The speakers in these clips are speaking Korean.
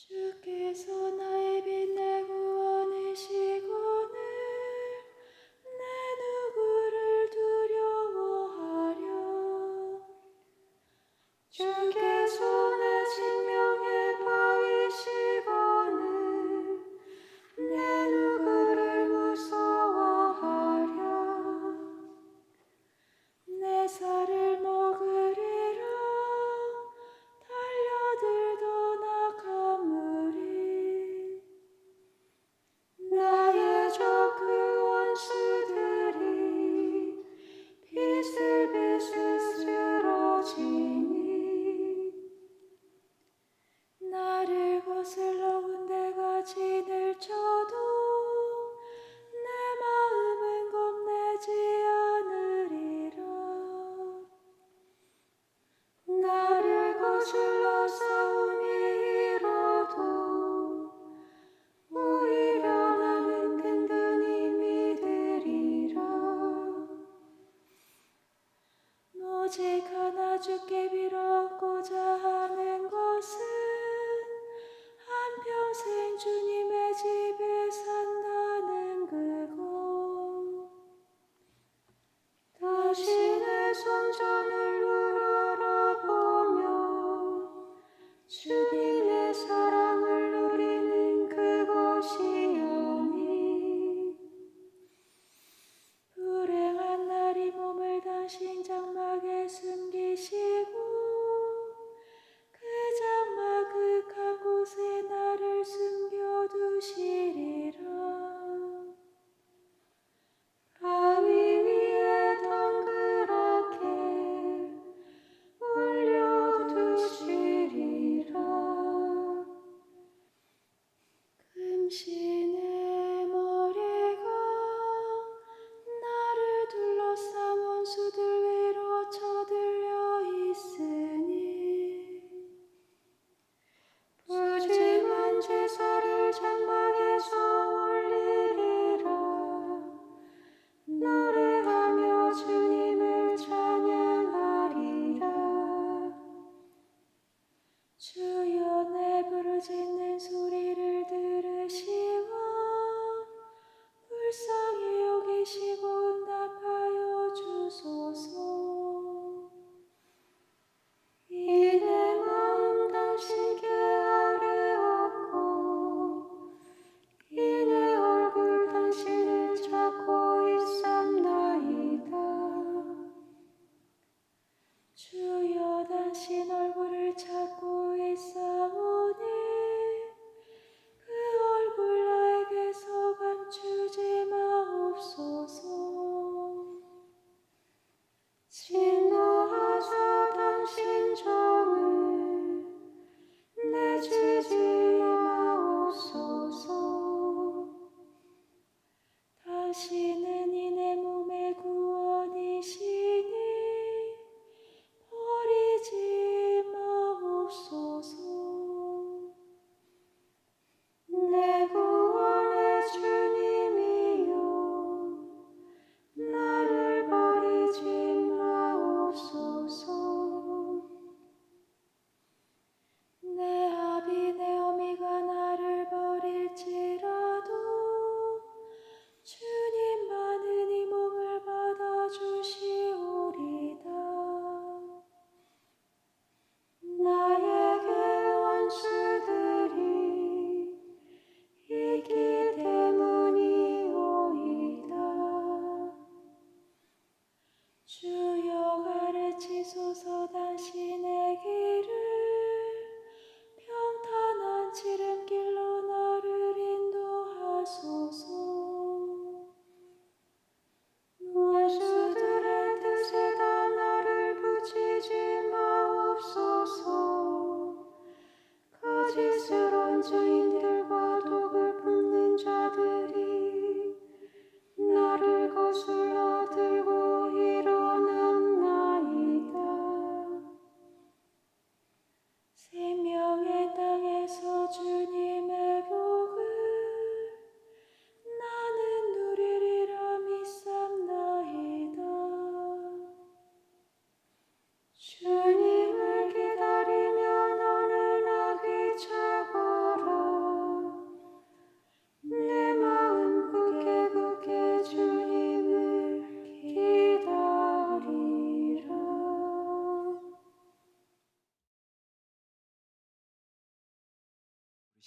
주께서 나의 빛 내 구원이시거늘 내 누구를 두려워하려. 주께서 내 생명의 바위시거늘 내 누구를 무서워하려. 내 살을 먹으리라 달려들던 악한 무리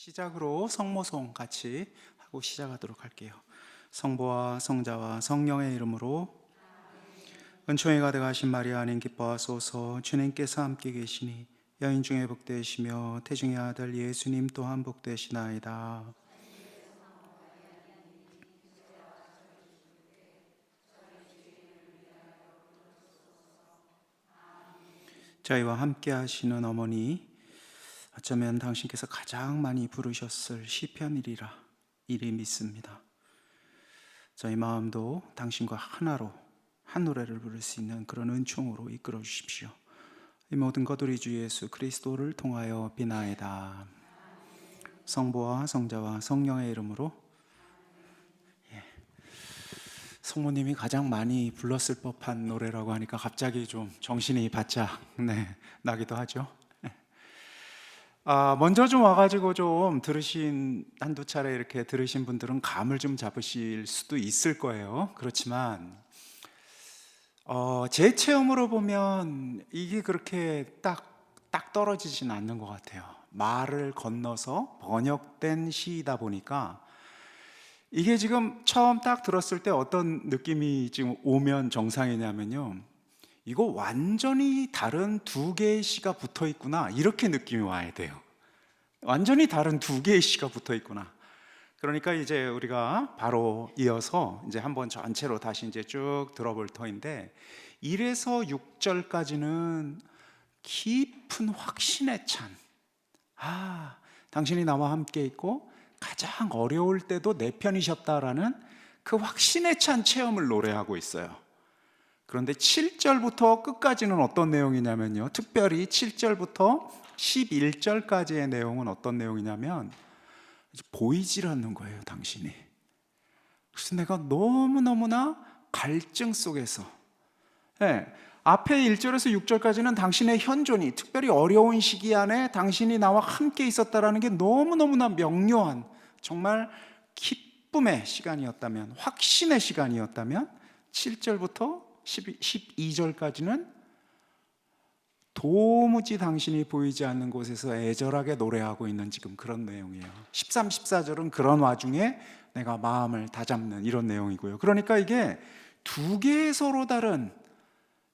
시작으로 성모송 같이 하고 시작하도록 할게요. 성부와 성자와 성령의 이름으로. 은총이 가득하신 마리아님 기뻐하소서. 주님께서 함께 계시니 여인 중에 복되시며 태중의 아들 예수님 또한 복되시나이다. 저희와 함께 하시는 어머니, 어쩌면 당신께서 가장 많이 부르셨을 시편이리라 이리 믿습니다. 저희 마음도 당신과 하나로 한 노래를 부를 수 있는 그런 은총으로 이끌어 주십시오. 이 모든 것 우리 주 예수 그리스도를 통하여 비나이다. 성부와 성자와 성령의 이름으로. 성모님이 가장 많이 불렀을 법한 노래라고 하니까 갑자기 좀 정신이 바짝 나기도 하죠. 먼저 좀 와가지고 좀 들으신, 한두 차례 이렇게 들으신 분들은 감을 좀 잡으실 수도 있을 거예요. 그렇지만 제 체험으로 보면 이게 그렇게 딱 떨어지진 않는 것 같아요. 말을 건너서 번역된 시이다 보니까 이게 지금 처음 딱 들었을 때 어떤 느낌이 지금 오면 정상이냐면요, 이거 완전히 다른 두 개의 시가 붙어 있구나, 이렇게 느낌이 와야 돼요. 완전히 다른 두 개의 시가 붙어 있구나. 그러니까 이제 우리가 바로 이어서 이제 한번 전체로 다시 이제 쭉 들어볼 터인데, 1에서 6절까지는 깊은 확신에 찬, 당신이 나와 함께 있고 가장 어려울 때도 내 편이셨다라는 그 확신에 찬 체험을 노래하고 있어요. 그런데 7절부터 끝까지는 어떤 내용이냐면요, 특별히 7절부터 11절까지의 내용은 어떤 내용이냐면 보이질 않는 거예요, 당신이. 그래서 내가 너무너무나 갈증 속에서, 앞에 1절에서 6절까지는 당신의 현존이, 특별히 어려운 시기 안에 당신이 나와 함께 있었다라는 게 너무너무나 명료한, 정말 기쁨의 시간이었다면, 확신의 시간이었다면, 7절부터 12절까지는 도무지 당신이 보이지 않는 곳에서 애절하게 노래하고 있는 지금 그런 내용이에요. 13, 14절은 그런 와중에 내가 마음을 다잡는 이런 내용이고요. 그러니까 이게 두 개의 서로 다른,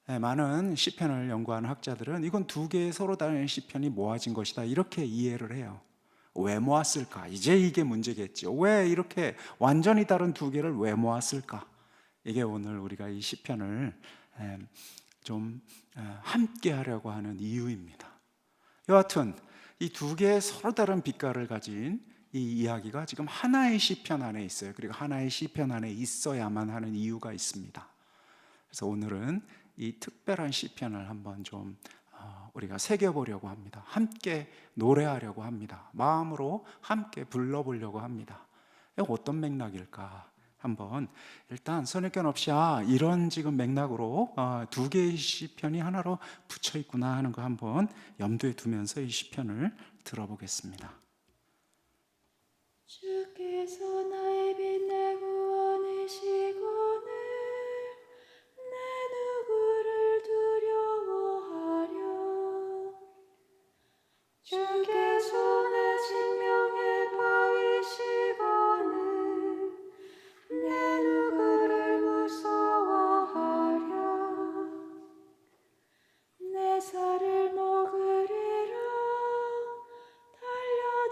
많은 시편을 연구하는 학자들은 이건 두 개의 서로 다른 시편이 모아진 것이다, 이렇게 이해를 해요. 왜 모았을까? 이제 이게 문제겠죠. 왜 이렇게 완전히 다른 두 개를 왜 모았을까? 이게 오늘 우리가 이 시편을 좀 함께 하려고 하는 이유입니다. 여하튼 이 두 개의 서로 다른 빛깔을 가진 이 이야기가 지금 하나의 시편 안에 있어요. 그리고 하나의 시편 안에 있어야만 하는 이유가 있습니다. 그래서 오늘은 이 특별한 시편을 한번 좀 우리가 새겨보려고 합니다. 함께 노래하려고 합니다. 마음으로 함께 불러보려고 합니다. 어떤 맥락일까? 한번 일단 선입견 없이 이런 지금 맥락으로 두 개의 시편이 하나로 붙여 있구나 하는 거 한번 염두에 두면서 이 시편을 들어보겠습니다. 주께서 나의 빛 내 구원이시거늘 내 누구를 두려워하려. 주께서 내 생명의 바위시거늘 내 누구를 무서워하려. 내 살을 먹으리라 달려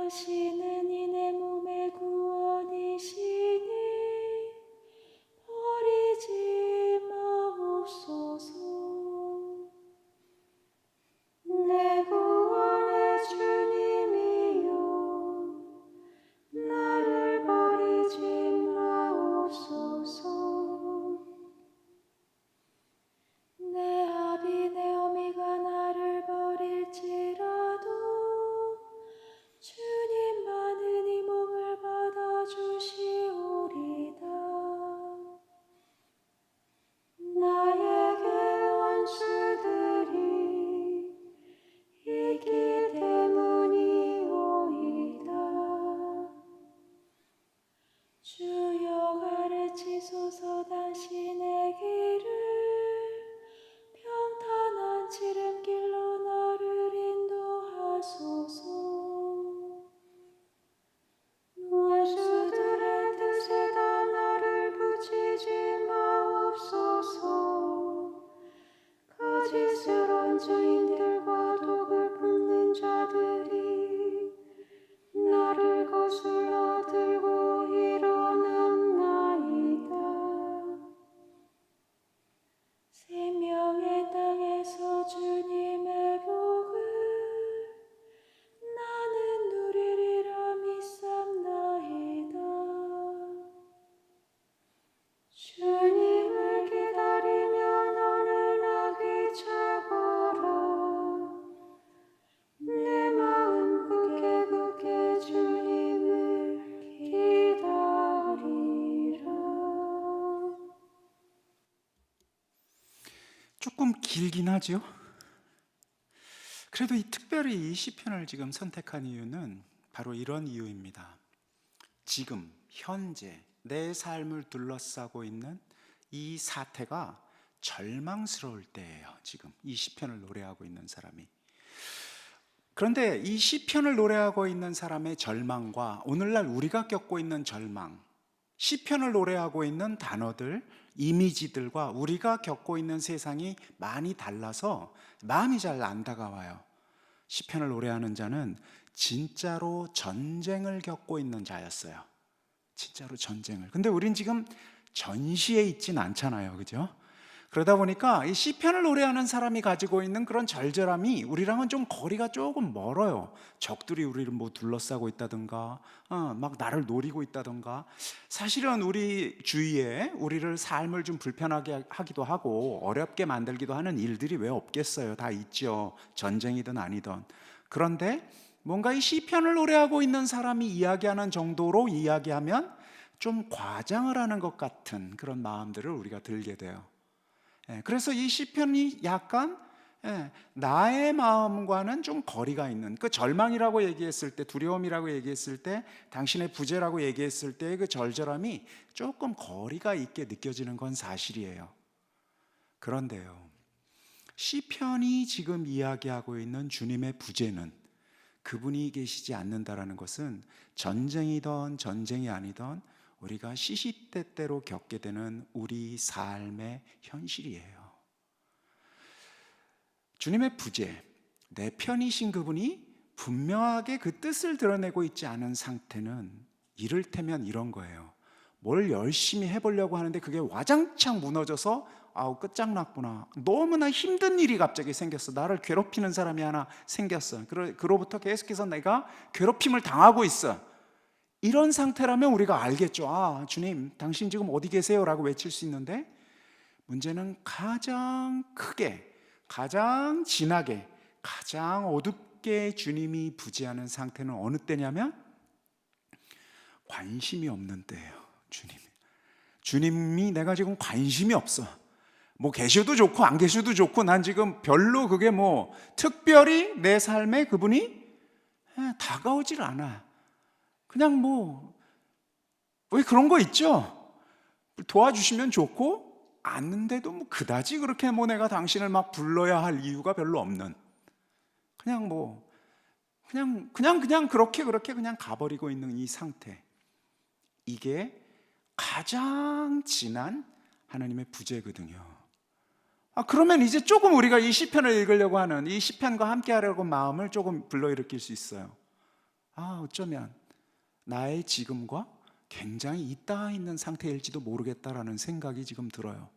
당신은 이내 몸의 구원이시니 버리지 마옵소서. 내 구원의 주님이여 나를 버리지 마옵소서. 내 아비 내 어미가 나를 버릴지라도 주님만은 이 몸을 받아주시오리다. 나에게 원수들이 있기 때문이오이다. 주여 가르치소서 당신의 길을 평탄한 지름길로 나를 인도하소서. 원수들의 뜻에다 나를 붙이지 마옵소서. 거짓스러운 증인들과 독을 품는 자들이 나를 거슬러 들고 일어났나이다. 생명의 땅에서 주님의 복을 나는 누리리라 믿삼나이다. 주님을 기다리며 너는 아기차거라. 내 마음 굳게 주님을 기다리라. 조금 길긴 하죠. 그래도 특별히 이 시편을 지금 선택한 이유는 바로 이런 이유입니다. 지금 현재 내 삶을 둘러싸고 있는 이 사태가 절망스러울 때예요. 지금 이 시편을 노래하고 있는 사람이. 그런데 이 시편을 노래하고 있는 사람의 절망과 오늘날 우리가 겪고 있는 절망, 시편을 노래하고 있는 단어들, 이미지들과 우리가 겪고 있는 세상이 많이 달라서 마음이 잘 안 다가와요. 시편을 노래하는 자는 진짜로 전쟁을 겪고 있는 자였어요. 진짜로 전쟁을. 근데 우린 지금 전시에 있진 않잖아요. 그죠? 그러다 보니까 이 시편을 노래하는 사람이 가지고 있는 그런 절절함이 우리랑은 좀 거리가 조금 멀어요. 적들이 우리를 뭐 둘러싸고 있다든가 막 나를 노리고 있다든가. 사실은 우리 주위에 우리를 삶을 좀 불편하게 하기도 하고 어렵게 만들기도 하는 일들이 왜 없겠어요. 다 있죠. 전쟁이든 아니든. 그런데 뭔가 이 시편을 노래하고 있는 사람이 이야기하는 정도로 이야기하면 좀 과장을 하는 것 같은 그런 마음들을 우리가 들게 돼요. 그래서 이 시편이 약간 나의 마음과는 좀 거리가 있는, 그 절망이라고 얘기했을 때, 두려움이라고 얘기했을 때, 당신의 부재라고 얘기했을 때 그 절절함이 조금 거리가 있게 느껴지는 건 사실이에요. 그런데요, 시편이 지금 이야기하고 있는 주님의 부재는 그분이 계시지 않는다라는 것은 전쟁이든 전쟁이 아니든 우리가 시시때때로 겪게 되는 우리 삶의 현실이에요. 주님의 부재, 내 편이신 그분이 분명하게 그 뜻을 드러내고 있지 않은 상태는 이를테면 이런 거예요. 뭘 열심히 해보려고 하는데 그게 와장창 무너져서 아우 끝장났구나. 너무나 힘든 일이 갑자기 생겼어. 나를 괴롭히는 사람이 하나 생겼어. 그로부터 계속해서 내가 괴롭힘을 당하고 있어. 이런 상태라면 우리가 알겠죠. 아, 주님, 당신 지금 어디 계세요? 라고 외칠 수 있는데 문제는 가장 크게, 가장 진하게, 가장 어둡게 주님이 부재하는 상태는 어느 때냐면 관심이 없는 때예요. 주님이 내가 지금 관심이 없어. 뭐 계셔도 좋고 안 계셔도 좋고 난 지금 별로 그게 뭐 특별히 내 삶에 그분이 다가오질 않아. 그냥 뭐 왜 그런 거 있죠? 도와주시면 좋고 않는데도 뭐 그다지 그렇게 뭐 내가 당신을 막 불러야 할 이유가 별로 없는, 그냥 뭐 그냥 그렇게 그냥 가버리고 있는 이 상태, 이게 가장 진한 하나님의 부재거든요. 그러면 이제 조금 우리가 이 시편을 읽으려고 하는, 이 시편과 함께 하려고 마음을 조금 불러일으킬 수 있어요. 어쩌면 나의 지금과 굉장히 이따 있는 상태일지도 모르겠다라는 생각이 지금 들어요.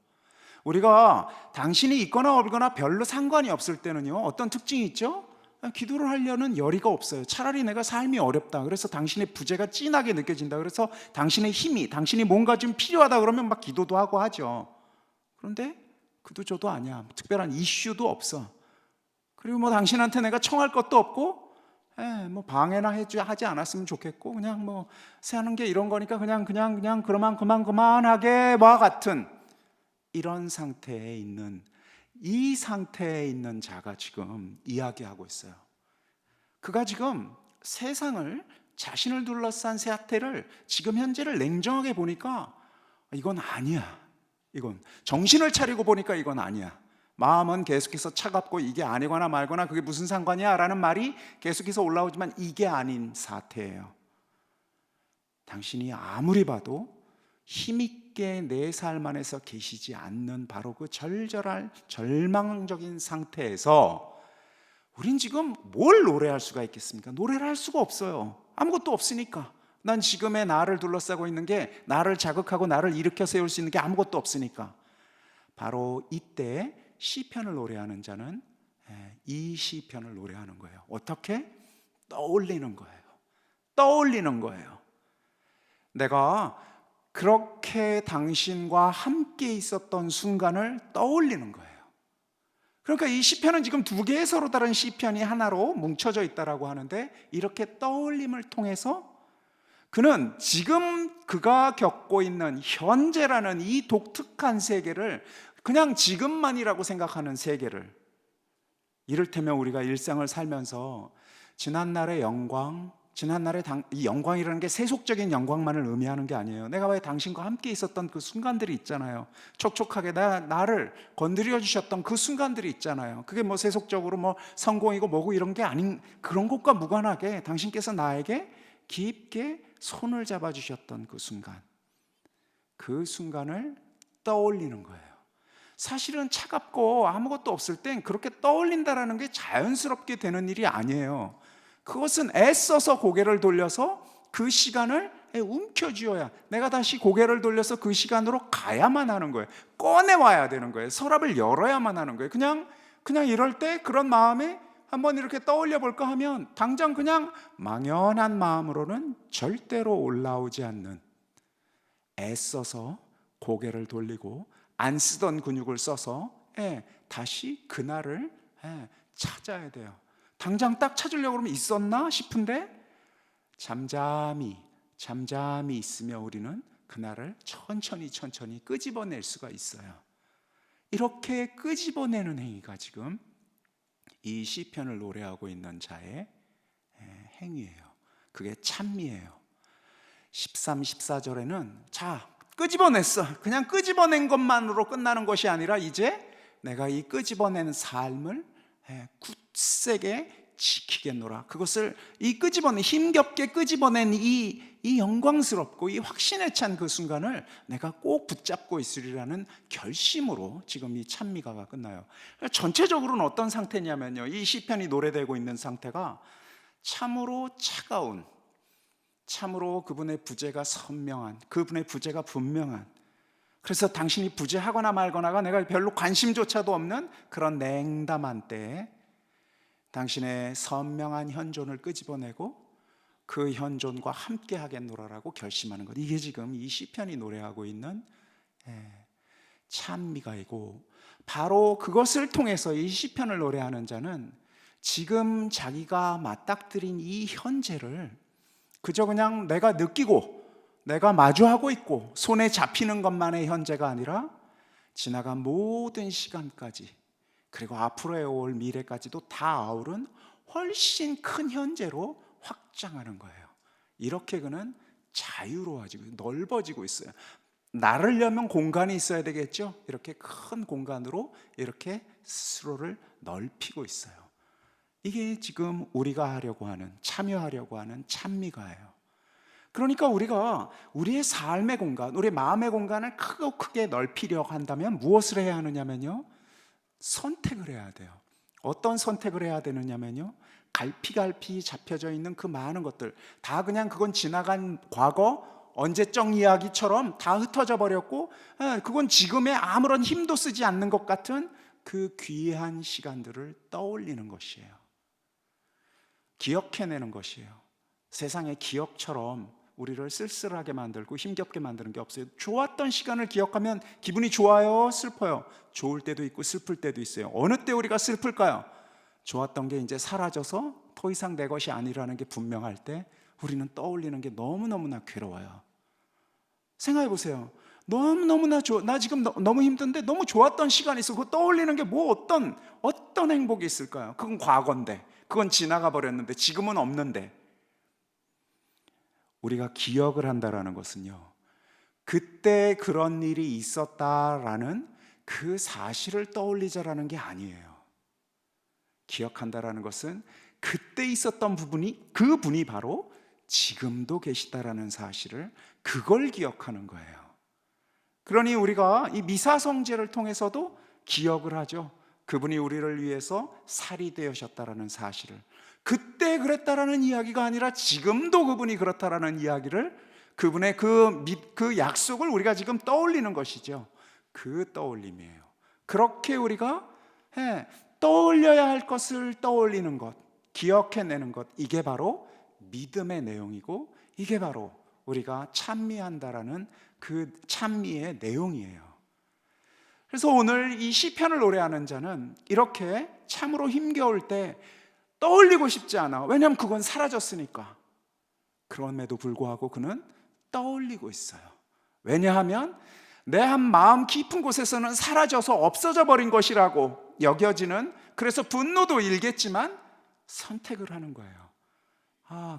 우리가 당신이 있거나 없거나 별로 상관이 없을 때는요, 어떤 특징이 있죠? 기도를 하려는 열의가 없어요. 차라리 내가 삶이 어렵다, 그래서 당신의 부재가 진하게 느껴진다, 그래서 당신의 힘이, 당신이 뭔가 좀 필요하다 그러면 막 기도도 하고 하죠. 그런데 그도 저도 아니야. 특별한 이슈도 없어. 그리고 뭐 당신한테 내가 청할 것도 없고, 뭐 방해나 하지 않았으면 좋겠고, 그냥 뭐 사는 게 이런 거니까 그냥 그만하게와 같은 이런 상태에 있는, 이 상태에 있는 자가 지금 이야기하고 있어요. 그가 지금 세상을, 자신을 둘러싼 사태를, 지금 현재를 냉정하게 보니까 이건 아니야. 이건 정신을 차리고 보니까 이건 아니야. 마음은 계속해서 차갑고 이게 아니거나 말거나 그게 무슨 상관이야 라는 말이 계속해서 올라오지만 이게 아닌 사태예요. 당신이 아무리 봐도 힘있게 내 삶 안에서 계시지 않는 바로 그 절절한 절망적인 상태에서 우린 지금 뭘 노래할 수가 있겠습니까? 노래를 할 수가 없어요. 아무것도 없으니까. 난 지금의 나를 둘러싸고 있는 게, 나를 자극하고 나를 일으켜 세울 수 있는 게 아무것도 없으니까. 바로 이때 시편을 노래하는 자는 이 시편을 노래하는 거예요. 어떻게? 떠올리는 거예요. 떠올리는 거예요. 내가 그렇게 당신과 함께 있었던 순간을 떠올리는 거예요. 그러니까 이 시편은 지금 두 개의 서로 다른 시편이 하나로 뭉쳐져 있다라고 하는데, 이렇게 떠올림을 통해서 그는 지금 그가 겪고 있는 현재라는 이 독특한 세계를, 그냥 지금만이라고 생각하는 세계를, 이를테면 우리가 일상을 살면서 지난날의 영광, 이 영광이라는 게 세속적인 영광만을 의미하는 게 아니에요. 내가 왜 당신과 함께 있었던 그 순간들이 있잖아요. 촉촉하게 나를 건드려 주셨던 그 순간들이 있잖아요. 그게 뭐 세속적으로 뭐 성공이고 뭐고 이런 게 아닌, 그런 것과 무관하게 당신께서 나에게 깊게 손을 잡아 주셨던 그 순간, 그 순간을 떠올리는 거예요. 사실은 차갑고 아무것도 없을 땐 그렇게 떠올린다라는 게 자연스럽게 되는 일이 아니에요. 그것은 애써서 고개를 돌려서 그 시간을 움켜쥐어야, 내가 다시 고개를 돌려서 그 시간으로 가야만 하는 거예요. 꺼내와야 되는 거예요. 서랍을 열어야만 하는 거예요. 그냥 이럴 때 그런 마음에 한번 이렇게 떠올려 볼까 하면 당장 그냥 망연한 마음으로는 절대로 올라오지 않는, 애써서 고개를 돌리고 안 쓰던 근육을 써서 다시 그날을 찾아야 돼요. 당장 딱 찾으려고 그러면 있었나 싶은데 잠잠히 있으며 우리는 그날을 천천히 끄집어낼 수가 있어요. 이렇게 끄집어내는 행위가 지금 이 시편을 노래하고 있는 자의 행위예요. 그게 찬미예요. 13, 14절에는 자, 끄집어냈어. 그냥 끄집어낸 것만으로 끝나는 것이 아니라 이제 내가 이 끄집어낸 삶을 굳세게 지키겠노라. 그것을 이 힘겹게 끄집어낸 이 영광스럽고 이 확신에 찬 그 순간을 내가 꼭 붙잡고 있으리라는 결심으로 지금 이 찬미가가 끝나요. 전체적으로는 어떤 상태냐면요, 이 시편이 노래되고 있는 상태가 참으로 차가운, 참으로 그분의 부재가 선명한, 그분의 부재가 분명한, 그래서 당신이 부재하거나 말거나가 내가 별로 관심조차도 없는 그런 냉담한 때에 당신의 선명한 현존을 끄집어내고 그 현존과 함께 하겠노라라고 결심하는 것, 이게 지금 이 시편이 노래하고 있는 찬미가이고, 바로 그것을 통해서 이 시편을 노래하는 자는 지금 자기가 맞닥뜨린 이 현재를 그저 그냥 내가 느끼고 내가 마주하고 있고 손에 잡히는 것만의 현재가 아니라 지나간 모든 시간까지, 그리고 앞으로의 올 미래까지도 다 아우른 훨씬 큰 현재로 확장하는 거예요. 이렇게 그는 자유로워지고 넓어지고 있어요. 나르려면 공간이 있어야 되겠죠. 이렇게 큰 공간으로 이렇게 스스로를 넓히고 있어요. 이게 지금 우리가 하려고 하는, 참여하려고 하는 찬미가예요. 그러니까 우리가 우리의 삶의 공간, 우리의 마음의 공간을 크게 넓히려고 한다면 무엇을 해야 하느냐면요, 선택을 해야 돼요. 어떤 선택을 해야 되느냐면요, 갈피갈피 잡혀져 있는 그 많은 것들 다 그냥 그건 지나간 과거 언제적 이야기처럼 다 흩어져 버렸고, 그건 지금의 아무런 힘도 쓰지 않는 것 같은 그 귀한 시간들을 떠올리는 것이에요. 기억해내는 것이에요. 세상의 기억처럼 우리를 쓸쓸하게 만들고 힘겹게 만드는 게 없어요. 좋았던 시간을 기억하면 기분이 좋아요, 슬퍼요? 좋을 때도 있고 슬플 때도 있어요. 어느 때 우리가 슬플까요? 좋았던 게 이제 사라져서 더 이상 내 것이 아니라는 게 분명할 때 우리는 떠올리는 게 너무너무나 괴로워요. 생각해 보세요. 너무너무나 나 지금 너무 힘든데 너무 좋았던 시간이 있어. 그거 떠올리는 게 뭐 어떤 행복이 있을까요? 그건 과거인데, 그건 지나가 버렸는데, 지금은 없는데. 우리가 기억을 한다라는 것은요, 그때 그런 일이 있었다라는 그 사실을 떠올리자라는 게 아니에요. 기억한다라는 것은 그때 있었던 그 분이 바로 지금도 계시다라는 사실을, 그걸 기억하는 거예요. 그러니 우리가 이 미사성제를 통해서도 기억을 하죠. 그분이 우리를 위해서 살이 되셨다라는 사실을. 그때 그랬다라는 이야기가 아니라 지금도 그분이 그렇다라는 이야기를, 그분의 그 약속을 우리가 지금 떠올리는 것이죠. 그 떠올림이에요. 그렇게 우리가 떠올려야 할 것을 떠올리는 것, 기억해내는 것, 이게 바로 믿음의 내용이고, 이게 바로 우리가 찬미한다라는 그 찬미의 내용이에요. 그래서 오늘 이 시편을 노래하는 자는 이렇게 참으로 힘겨울 때 떠올리고 싶지 않아. 왜냐하면 그건 사라졌으니까. 그럼에도 불구하고 그는 떠올리고 있어요. 왜냐하면 내 한 마음 깊은 곳에서는 사라져서 없어져 버린 것이라고 여겨지는, 그래서 분노도 일겠지만 선택을 하는 거예요.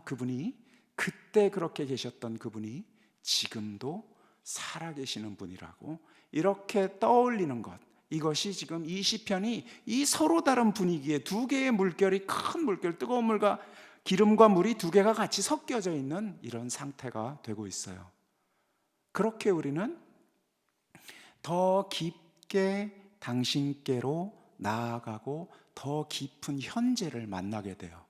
그분이, 그때 그렇게 계셨던 그분이 지금도 살아계시는 분이라고 이렇게 떠올리는 것, 이것이 지금 이 시편이 이 서로 다른 분위기에 두 개의 물결이, 큰 물결, 뜨거운 물과 기름과 물이 두 개가 같이 섞여져 있는 이런 상태가 되고 있어요. 그렇게 우리는 더 깊게 당신께로 나아가고 더 깊은 현재를 만나게 돼요.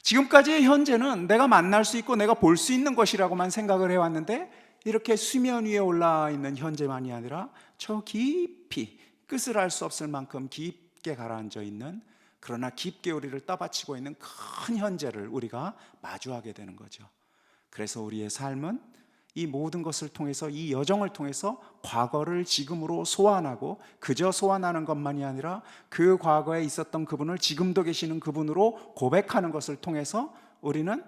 지금까지의 현재는 내가 만날 수 있고 내가 볼 수 있는 것이라고만 생각을 해왔는데, 이렇게 수면 위에 올라 있는 현재만이 아니라 저 깊이 끝을 알 수 없을 만큼 깊게 가라앉아 있는, 그러나 깊게 우리를 떠받치고 있는 큰 현재를 우리가 마주하게 되는 거죠. 그래서 우리의 삶은 이 모든 것을 통해서, 이 여정을 통해서 과거를 지금으로 소환하고, 그저 소환하는 것만이 아니라 그 과거에 있었던 그분을 지금도 계시는 그분으로 고백하는 것을 통해서 우리는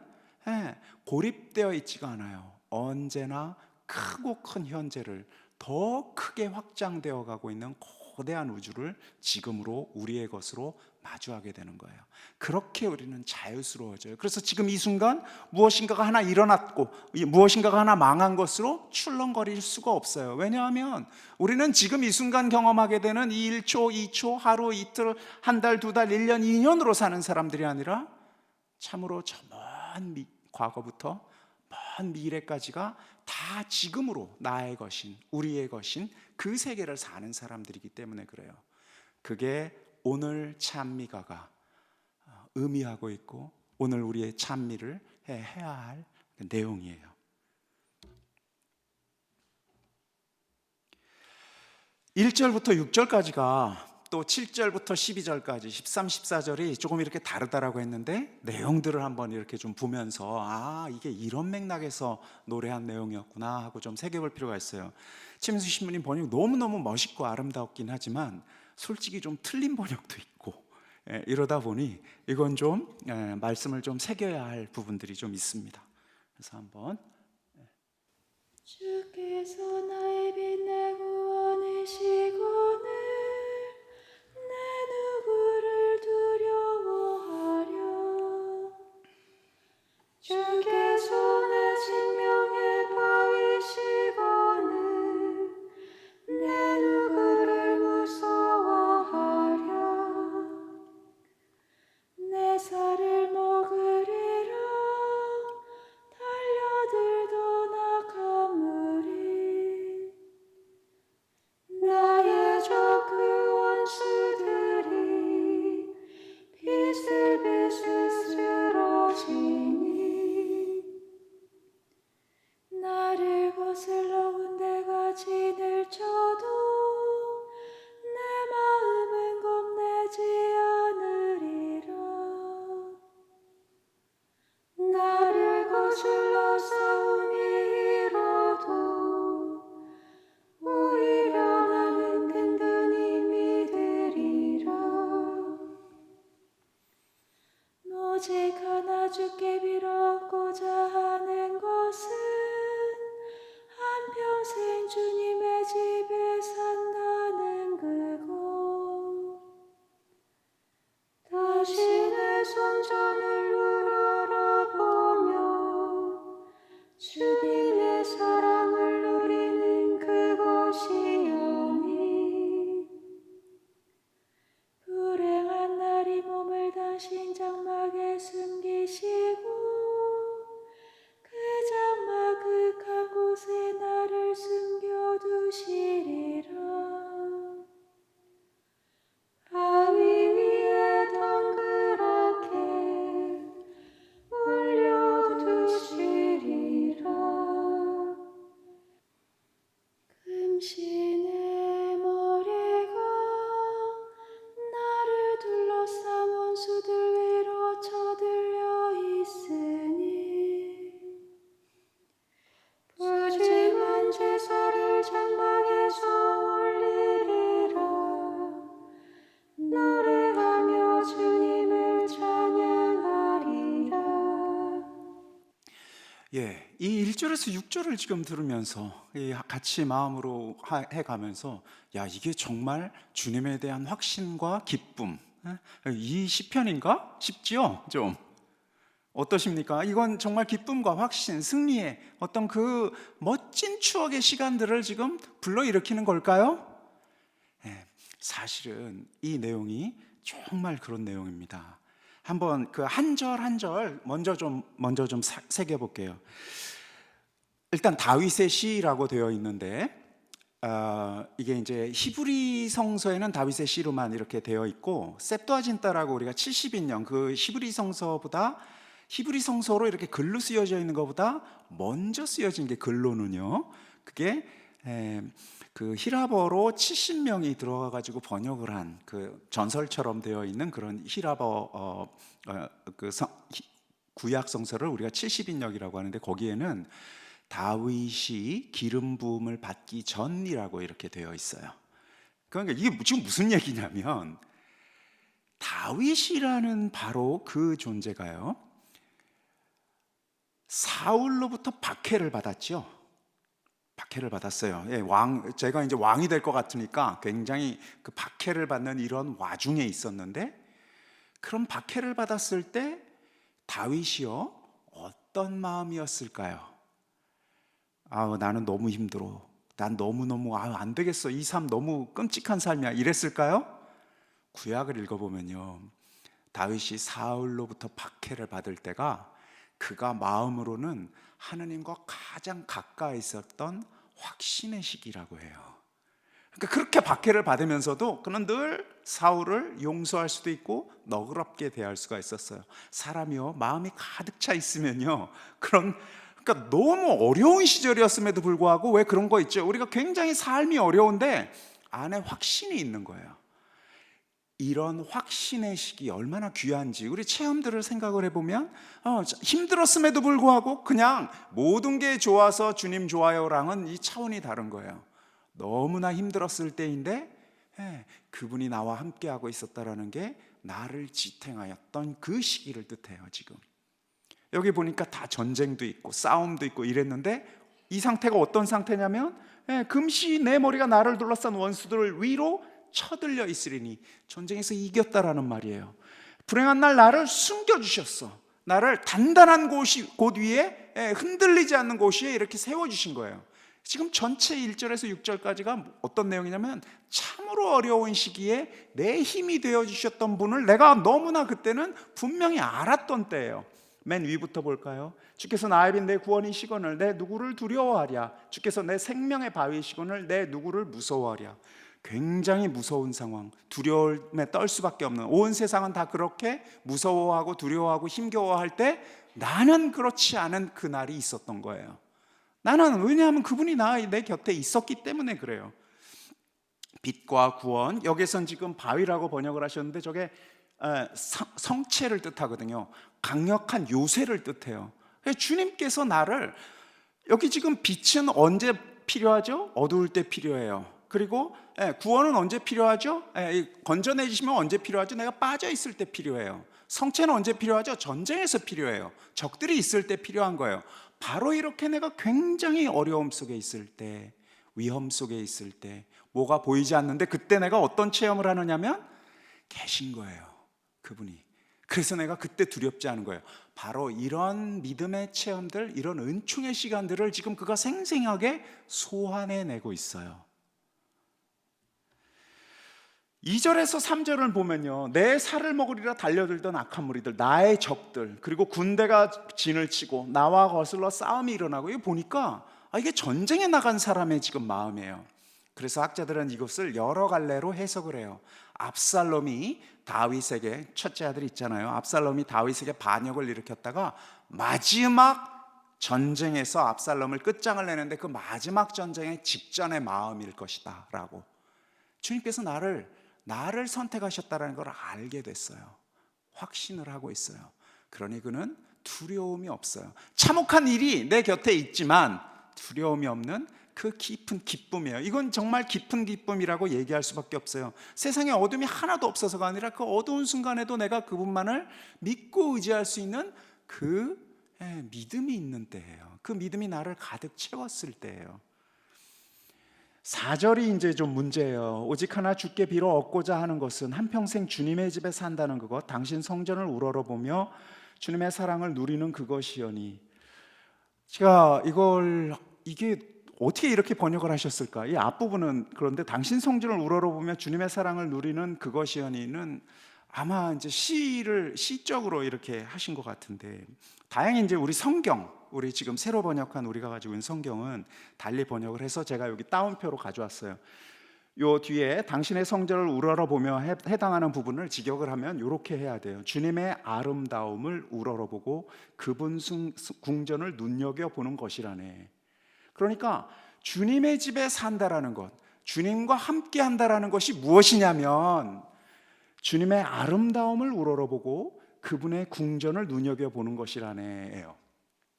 고립되어 있지가 않아요. 언제나 크고 큰 현재를, 더 크게 확장되어 가고 있는 거대한 우주를 지금으로 우리의 것으로 마주하게 되는 거예요. 그렇게 우리는 자유스러워져요. 그래서 지금 이 순간 무엇인가가 하나 일어났고 무엇인가가 하나 망한 것으로 출렁거릴 수가 없어요. 왜냐하면 우리는 지금 이 순간 경험하게 되는 이 1초, 2초, 하루, 이틀, 한 달, 두 달, 1년, 2년으로 사는 사람들이 아니라 참으로 저 먼 과거부터 먼 미래까지가 다 지금으로 나의 것인, 우리의 것인 그 세계를 사는 사람들이기 때문에 그래요. 그게 오늘 찬미가가 의미하고 있고, 오늘 우리의 찬미를 해야 할 내용이에요. (1절부터) (6절까지가) 또 (7절부터) (12절까지) (13, 14절이 조금 이렇게 다르다라고 했는데, 내용들을 한번 이렇게 좀 보면서 이게 이런 맥락에서 노래한 내용이었구나 하고 좀 새겨볼 필요가 있어요. 최민수 신부님 번역 너무너무 멋있고 아름답긴 하지만 솔직히 좀 틀린 번역도 있고, 이러다 보니 이건 좀 말씀을 좀 새겨야 할 부분들이 좀 있습니다. 그래서 한번 주께서 나의 빛 내 구원이시거늘 내 누구를 두려워하랴. 주께서 내 생명의 바위시거늘 내 누구를 무서워하랴. 내 살을 먹으리라 달려들던 악함물이 나의 적 그 원수들이 비슬비슬 얻고자 하는 것은 한평생 주님의 집에 산다는 그것. 다시 내 손전을 우러러보며 주님의 사랑을 누리는 그것이오니 불행한 날이 몸을 다신 장막에 숨기시고 그 장막 극한 곳에 나를 숨겨두시리라. 바위 위에 덩그랗게 올려두시리라. 금시 내 머리가 나를 둘러싼 원수들 위로 쳐들려 있으니 부짐한 제사를 장막에서 올리리라. 노래하며 주님을 찬양하리라. 예, 이 1절에서 6절을 지금 들으면서 같이 마음으로 해가면서 야, 이게 정말 주님에 대한 확신과 기쁨, 이 시편인가 싶지요? 좀 어떠십니까? 이건 정말 기쁨과 확신, 승리의 어떤 그 멋진 추억의 시간들을 지금 불러일으키는 걸까요? 예, 사실은 이 내용이 정말 그런 내용입니다. 한번 그 한 절 한 절 먼저 좀 새겨볼게요. 일단 다윗의 시라고 되어 있는데 이게 이제 히브리 성서에는 다윗의 시로만 이렇게 되어 있고 셉투아진타라고 우리가 70인용 그 히브리 성서로 이렇게 글로 쓰여져 있는 것보다 먼저 쓰여진 게 글로는요. 그게 그 히라버로 70명이 들어가 가지고 번역을 한 그 전설처럼 되어 있는 그런 히라버 구약 성서를 우리가 70인역이라고 하는데 거기에는 다윗이 기름 부음을 받기 전이라고 이렇게 되어 있어요. 그러니까 이게 지금 무슨 얘기냐면 다윗이라는 바로 그 존재가요. 사울로부터 박해를 받았죠. 박해를 받았어요. 예, 제가 이제 왕이 될 것 같으니까 굉장히 그 박해를 받는 이런 와중에 있었는데 그런 박해를 받았을 때 다윗이요 어떤 마음이었을까요? 나는 너무 힘들어. 난 너무너무 안 되겠어. 이 삶 너무 끔찍한 삶이야. 이랬을까요? 구약을 읽어보면요 다윗이 사울로부터 박해를 받을 때가 그가 마음으로는 하느님과 가장 가까이 있었던 확신의 시기라고 해요. 그러니까 그렇게 박해를 받으면서도 그는 늘 사울을 용서할 수도 있고 너그럽게 대할 수가 있었어요. 사람이요 마음이 가득 차 있으면요 그러니까 너무 어려운 시절이었음에도 불구하고 왜 그런 거 있죠? 우리가 굉장히 삶이 어려운데 안에 확신이 있는 거예요. 이런 확신의 시기 얼마나 귀한지 우리 체험들을 생각을 해보면 힘들었음에도 불구하고 그냥 모든 게 좋아서 주님 좋아요랑은 이 차원이 다른 거예요. 너무나 힘들었을 때인데 그분이 나와 함께하고 있었다라는 게 나를 지탱하였던 그 시기를 뜻해요. 지금 여기 보니까 다 전쟁도 있고 싸움도 있고 이랬는데 이 상태가 어떤 상태냐면 금시 내 머리가 나를 둘러싼 원수들을 위로 쳐들려 있으리니 전쟁에서 이겼다라는 말이에요. 불행한 날 나를 숨겨주셨어. 나를 단단한 곳 위에 흔들리지 않는 곳 위에 이렇게 세워주신 거예요. 지금 전체 1절에서 6절까지가 어떤 내용이냐면 참으로 어려운 시기에 내 힘이 되어주셨던 분을 내가 너무나 그때는 분명히 알았던 때예요. 맨 위부터 볼까요? 주께서 나의 빛 내 구원이시거늘 내 누구를 두려워하랴. 주께서 내 생명의 바위시거늘 내 누구를 무서워하랴. 굉장히 무서운 상황, 두려움에 떨 수밖에 없는, 온 세상은 다 그렇게 무서워하고 두려워하고 힘겨워할 때 나는 그렇지 않은 그날이 있었던 거예요. 나는 왜냐하면 그분이 내 곁에 있었기 때문에 그래요. 빛과 구원, 여기선 지금 바위라고 번역을 하셨는데 저게 성체를 뜻하거든요. 강력한 요새를 뜻해요. 주님께서 나를, 여기 지금 빛은 언제 필요하죠? 어두울 때 필요해요. 그리고 구원은 언제 필요하죠? 건져내시면 언제 필요하죠? 내가 빠져 있을 때 필요해요. 성체는 언제 필요하죠? 전쟁에서 필요해요. 적들이 있을 때 필요한 거예요. 바로 이렇게 내가 굉장히 어려움 속에 있을 때, 위험 속에 있을 때, 뭐가 보이지 않는데 그때 내가 어떤 체험을 하느냐면 계신 거예요, 그분이. 그래서 내가 그때 두렵지 않은 거예요. 바로 이런 믿음의 체험들, 이런 은총의 시간들을 지금 그가 생생하게 소환해내고 있어요. 2절에서 3절을 보면요, 내 살을 먹으리라 달려들던 악한 무리들, 나의 적들, 그리고 군대가 진을 치고 나와 거슬러 싸움이 일어나고, 이거 보니까 이게 전쟁에 나간 사람의 지금 마음이에요. 그래서 학자들은 이것을 여러 갈래로 해석을 해요. 압살롬이 다윗에게, 첫째 아들 있잖아요, 압살롬이 다윗에게 반역을 일으켰다가 마지막 전쟁에서 압살롬을 끝장을 내는데 그 마지막 전쟁의 직전의 마음일 것이다 라고. 주님께서 나를 선택하셨다는 걸 알게 됐어요. 확신을 하고 있어요. 그러니 그는 두려움이 없어요. 참혹한 일이 내 곁에 있지만 두려움이 없는 그 깊은 기쁨이에요. 이건 정말 깊은 기쁨이라고 얘기할 수밖에 없어요. 세상에 어둠이 하나도 없어서가 아니라 그 어두운 순간에도 내가 그분만을 믿고 의지할 수 있는 그 믿음이 있는 때예요. 그 믿음이 나를 가득 채웠을 때예요. 4절이 이제 좀 문제예요. 오직 하나 주께 빌어 얻고자 하는 것은 한평생 주님의 집에 산다는 그것, 당신 성전을 우러러보며 주님의 사랑을 누리는 그것이여니. 제가 이게 어떻게 이렇게 번역을 하셨을까? 이 앞부분은 그런데 당신 성전을 우러러보며 주님의 사랑을 누리는 그것이여니는 아마 이제 시적으로 이렇게 하신 것 같은데, 다행히 이제 우리 지금 새로 번역한 우리가 가지고 있는 성경은 달리 번역을 해서 제가 여기 따옴표로 가져왔어요. 요 뒤에 당신의 성전을 우러러보며 해당하는 부분을 직역을 하면 이렇게 해야 돼요. 주님의 아름다움을 우러러보고 그분 궁전을 눈여겨보는 것이라네. 그러니까 주님의 집에 산다라는 것, 주님과 함께 한다라는 것이 무엇이냐면 주님의 아름다움을 우러러보고 그분의 궁전을 눈여겨보는 것이라네요.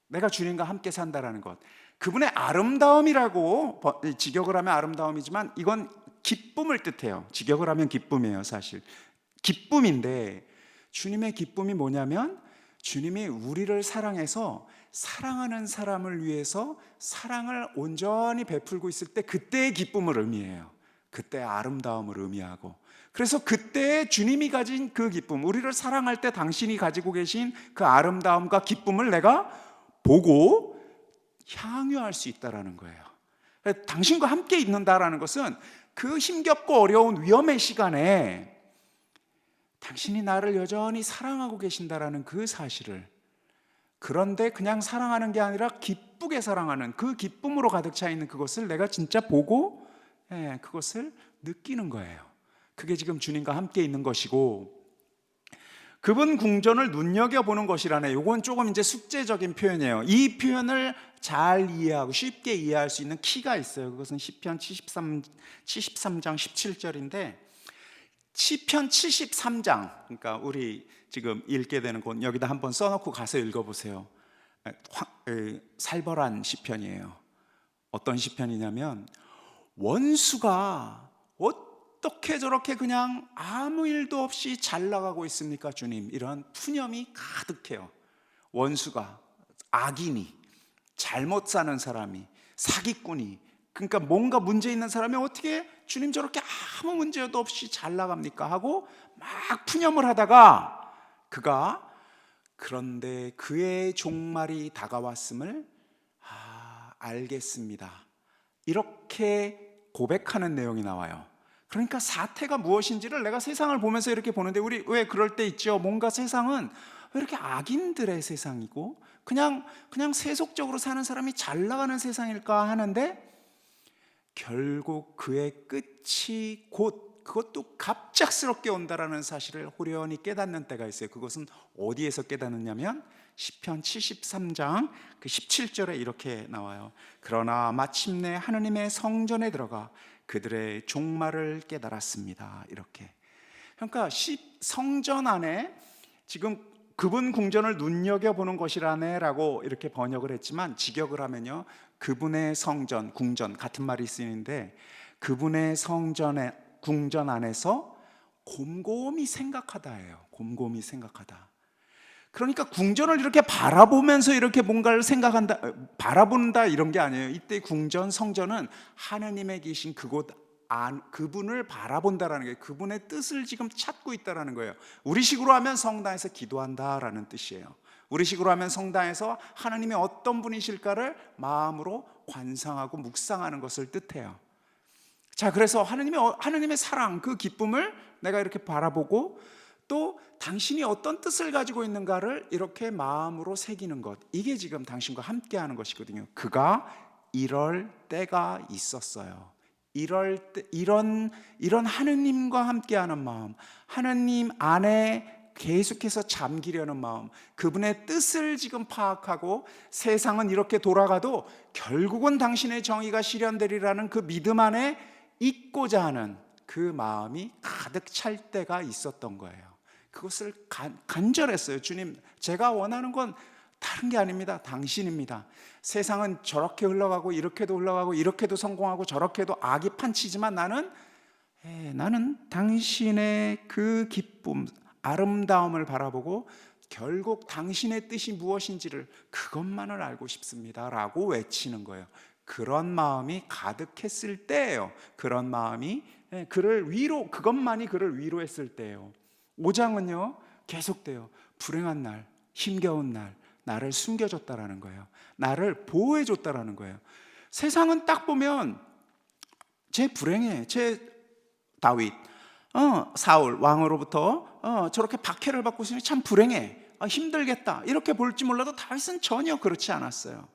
내가 주님과 함께 산다라는 것, 그분의 아름다움이라고 직역을 하면 아름다움이지만 이건 기쁨을 뜻해요. 직역을 하면 기쁨이에요. 사실 기쁨인데, 주님의 기쁨이 뭐냐면 주님이 우리를 사랑해서 사랑하는 사람을 위해서 사랑을 온전히 베풀고 있을 때 그때의 기쁨을 의미해요. 그때의 아름다움을 의미하고, 그래서 그때 주님이 가진 그 기쁨, 우리를 사랑할 때 당신이 가지고 계신 그 아름다움과 기쁨을 내가 보고 향유할 수 있다라는 거예요. 당신과 함께 있는다라는 것은 그 힘겹고 어려운 위험의 시간에 당신이 나를 여전히 사랑하고 계신다라는 그 사실을, 그런데 그냥 사랑하는 게 아니라 기쁘게 사랑하는 그 기쁨으로 가득 차 있는 그것을 내가 진짜 보고 그것을 느끼는 거예요. 그게 지금 주님과 함께 있는 것이고, 그분 궁전을 눈여겨보는 것이라네. 이건 조금 이제 숙제적인 표현이에요. 이 표현을 잘 이해하고 쉽게 이해할 수 있는 키가 있어요. 그것은 시편 73장 17절인데, 시편 73장, 그러니까 우리 지금 읽게 되는 곳, 여기다 한번 써놓고 가서 읽어보세요. 살벌한 시편이에요. 어떤 시편이냐면, 원수가 어떻게 저렇게 그냥 아무 일도 없이 잘 나가고 있습니까 주님? 이런 푸념이 가득해요. 원수가, 악인이, 잘못 사는 사람이, 사기꾼이, 그러니까 뭔가 문제 있는 사람이 어떻게 주님 저렇게 아무 문제도 없이 잘 나갑니까? 하고 막 푸념을 하다가 그런데 그의 종말이 다가왔음을 알겠습니다, 이렇게 고백하는 내용이 나와요. 그러니까 사태가 무엇인지를 내가 세상을 보면서 이렇게 보는데, 우리 왜 그럴 때 있죠? 뭔가 세상은 왜 이렇게 악인들의 세상이고 그냥 세속적으로 사는 사람이 잘 나가는 세상일까 하는데, 결국 그의 끝이 곧 그것도 갑작스럽게 온다라는 사실을 호련히 깨닫는 때가 있어요. 그것은 어디에서 깨닫느냐면 시편 73장 그 17절에 이렇게 나와요. 그러나 마침내 하느님의 성전에 들어가 그들의 종말을 깨달았습니다. 이렇게. 그러니까 성전 안에 지금 그분 궁전을 눈여겨보는 것이라네라고 이렇게 번역을 했지만, 직역을 하면요, 그분의 성전, 궁전 같은 말이 쓰이는데, 그분의 성전의 궁전 안에서 곰곰이 생각하다예요. 곰곰이 생각하다. 그러니까 궁전을 이렇게 바라보면서 이렇게 뭔가를 생각한다, 바라본다 이런 게 아니에요. 이때 궁전, 성전은 하느님의 계신 그곳 그분을 바라본다라는 거예요. 그분의 뜻을 지금 찾고 있다라는 거예요. 우리식으로 하면 성당에서 기도한다라는 뜻이에요. 우리식으로 하면 성당에서 하나님이 어떤 분이실까를 마음으로 관상하고 묵상하는 것을 뜻해요. 자, 그래서 하나님의 사랑, 그 기쁨을 내가 이렇게 바라보고 또 당신이 어떤 뜻을 가지고 있는가를 이렇게 마음으로 새기는 것, 이게 지금 당신과 함께하는 것이거든요. 그가 이럴 때가 있었어요. 이럴 때, 이런 하느님과 함께하는 마음, 하나님 안에 계속해서 잠기려는 마음, 그분의 뜻을 지금 파악하고 세상은 이렇게 돌아가도 결국은 당신의 정의가 실현되리라는 그 믿음 안에 있고자 하는 그 마음이 가득 찰 때가 있었던 거예요. 그것을 간절했어요. 주님, 제가 원하는 건 다른 게 아닙니다. 당신입니다. 세상은 저렇게 흘러가고 이렇게도 흘러가고 이렇게도 성공하고 저렇게도 악이 판치지만 나는 당신의 그 기쁨, 아름다움을 바라보고 결국 당신의 뜻이 무엇인지를 그것만을 알고 싶습니다 라고 외치는 거예요. 그런 마음이 가득했을 때예요. 그런 마음이 그것만이 그를 위로했을 때예요. 5장은요 계속돼요. 불행한 날, 힘겨운 날 나를 숨겨줬다라는 거예요. 나를 보호해줬다라는 거예요. 세상은 딱 보면 제 불행해, 제 다윗, 사울 왕으로부터 저렇게 박해를 받고 있으니 참 불행해, 힘들겠다 이렇게 볼지 몰라도 다윗은 전혀 그렇지 않았어요.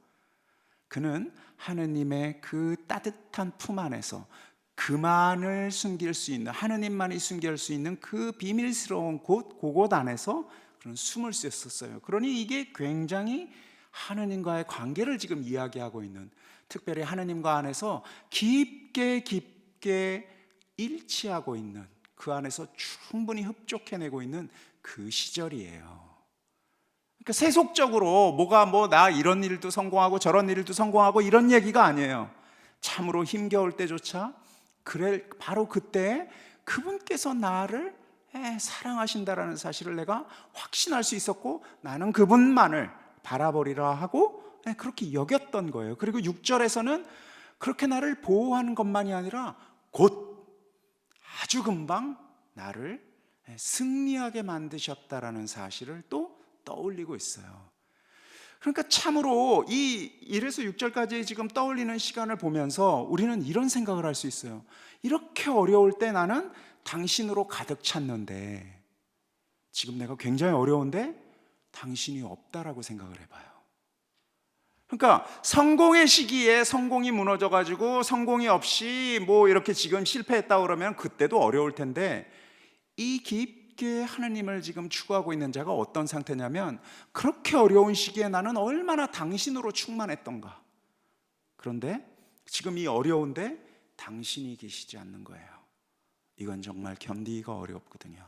그는 하느님의 그 따뜻한 품 안에서 그만을 숨길 수 있는, 하느님만이 숨길 수 있는 그 비밀스러운 그곳 안에서 그런 숨을 쉬었었어요. 그러니 이게 굉장히 하느님과의 관계를 지금 이야기하고 있는, 특별히 하느님과 안에서 깊게 일치하고 있는, 그 안에서 충분히 흡족해내고 있는 그 시절이에요. 그러니까 세속적으로 나 이런 일도 성공하고 저런 일도 성공하고 이런 얘기가 아니에요. 참으로 힘겨울 때조차 바로 그때 그분께서 나를 사랑하신다라는 사실을 내가 확신할 수 있었고, 나는 그분만을 바라보리라 하고 그렇게 여겼던 거예요. 그리고 6절에서는 그렇게 나를 보호하는 것만이 아니라 곧 아주 금방 나를 승리하게 만드셨다라는 사실을 또 떠올리고 있어요. 그러니까 참으로 이 1에서 6절까지 지금 떠올리는 시간을 보면서 우리는 이런 생각을 할 수 있어요. 이렇게 어려울 때 나는 당신으로 가득 찼는데, 지금 내가 굉장히 어려운데 당신이 없다라고 생각을 해봐요. 그러니까 성공의 시기에 성공이 무너져가지고 성공이 없이 이렇게 지금 실패했다 그러면 그때도 어려울 텐데, 이 깊게 하나님을 지금 추구하고 있는 자가 어떤 상태냐면, 그렇게 어려운 시기에 나는 얼마나 당신으로 충만했던가. 그런데 지금 이 어려운데 당신이 계시지 않는 거예요. 이건 정말 견디기가 어렵거든요.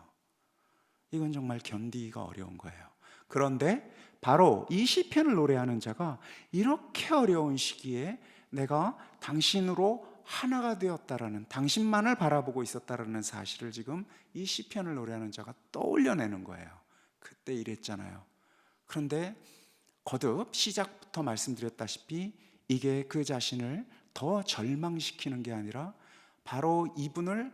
이건 정말 견디기가 어려운 거예요. 그런데 바로 이 시편을 노래하는 자가 이렇게 어려운 시기에 내가 당신으로 하나가 되었다라는, 당신만을 바라보고 있었다라는 사실을 지금 이 시편을 노래하는 자가 떠올려내는 거예요. 그때 이랬잖아요. 그런데 거듭 시작부터 말씀드렸다시피 이게 그 자신을 더 절망시키는 게 아니라 바로 이분을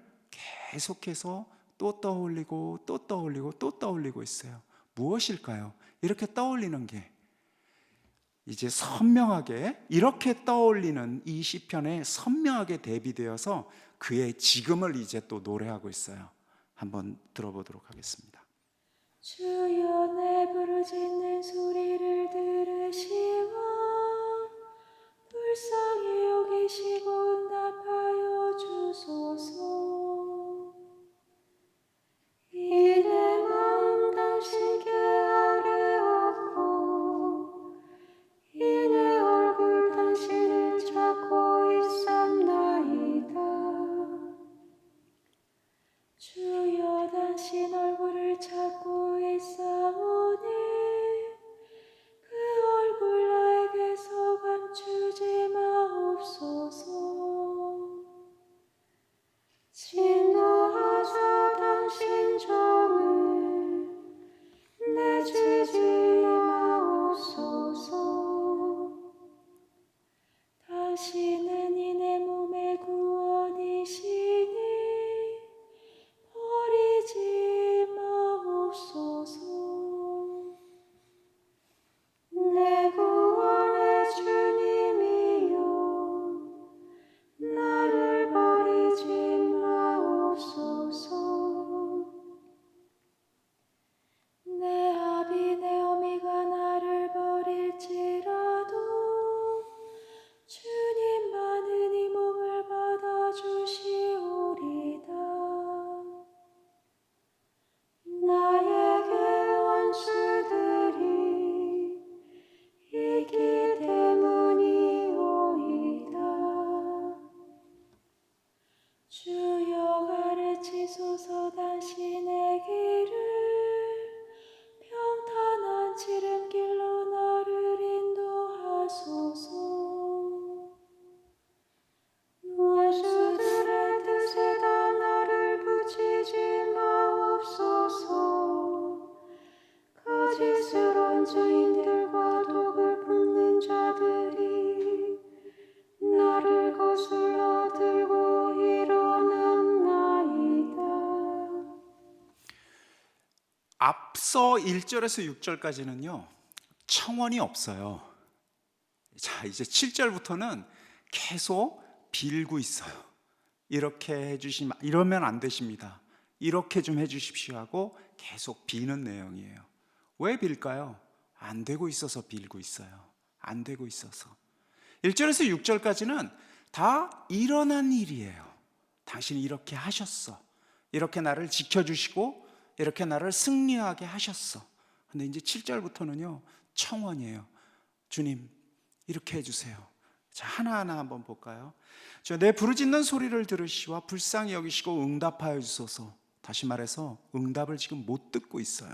계속해서 또 떠올리고 또 떠올리고 또 떠올리고 있어요. 무엇일까요? 이렇게 떠올리는 게 이제 선명하게, 이렇게 떠올리는 이 시편에 선명하게 대비되어서 그의 지금을 이제 또 노래하고 있어요. 한번 들어보도록 하겠습니다. 주여 내 부르짖는 소리를 들으시고 불쌍히 여기시고 응답하여 주소서. 이 내 마음 당신께 아뢰었고 이 내 얼굴 당신을 찾고 있었나이다. 주여 당신 얼굴을 찾고 있사오니 그 앞서 1절에서 6절까지는요 청원이 없어요. 자, 이제 7절부터는 계속 빌고 있어요. 이렇게 해주시면, 이러면 안 되십니다, 이렇게 좀 해주십시오 하고 계속 비는 내용이에요. 왜 빌까요? 안 되고 있어서 빌고 있어요. 안 되고 있어서. 1절에서 6절까지는 다 일어난 일이에요. 당신이 이렇게 하셨어, 이렇게 나를 지켜주시고 이렇게 나를 승리하게 하셨어. 근데 이제 7절부터는요 청원이에요. 주님 이렇게 해주세요. 자, 하나하나 한번 볼까요? 내 부르짖는 소리를 들으시와 불쌍히 여기시고 응답하여 주소서. 다시 말해서 응답을 지금 못 듣고 있어요.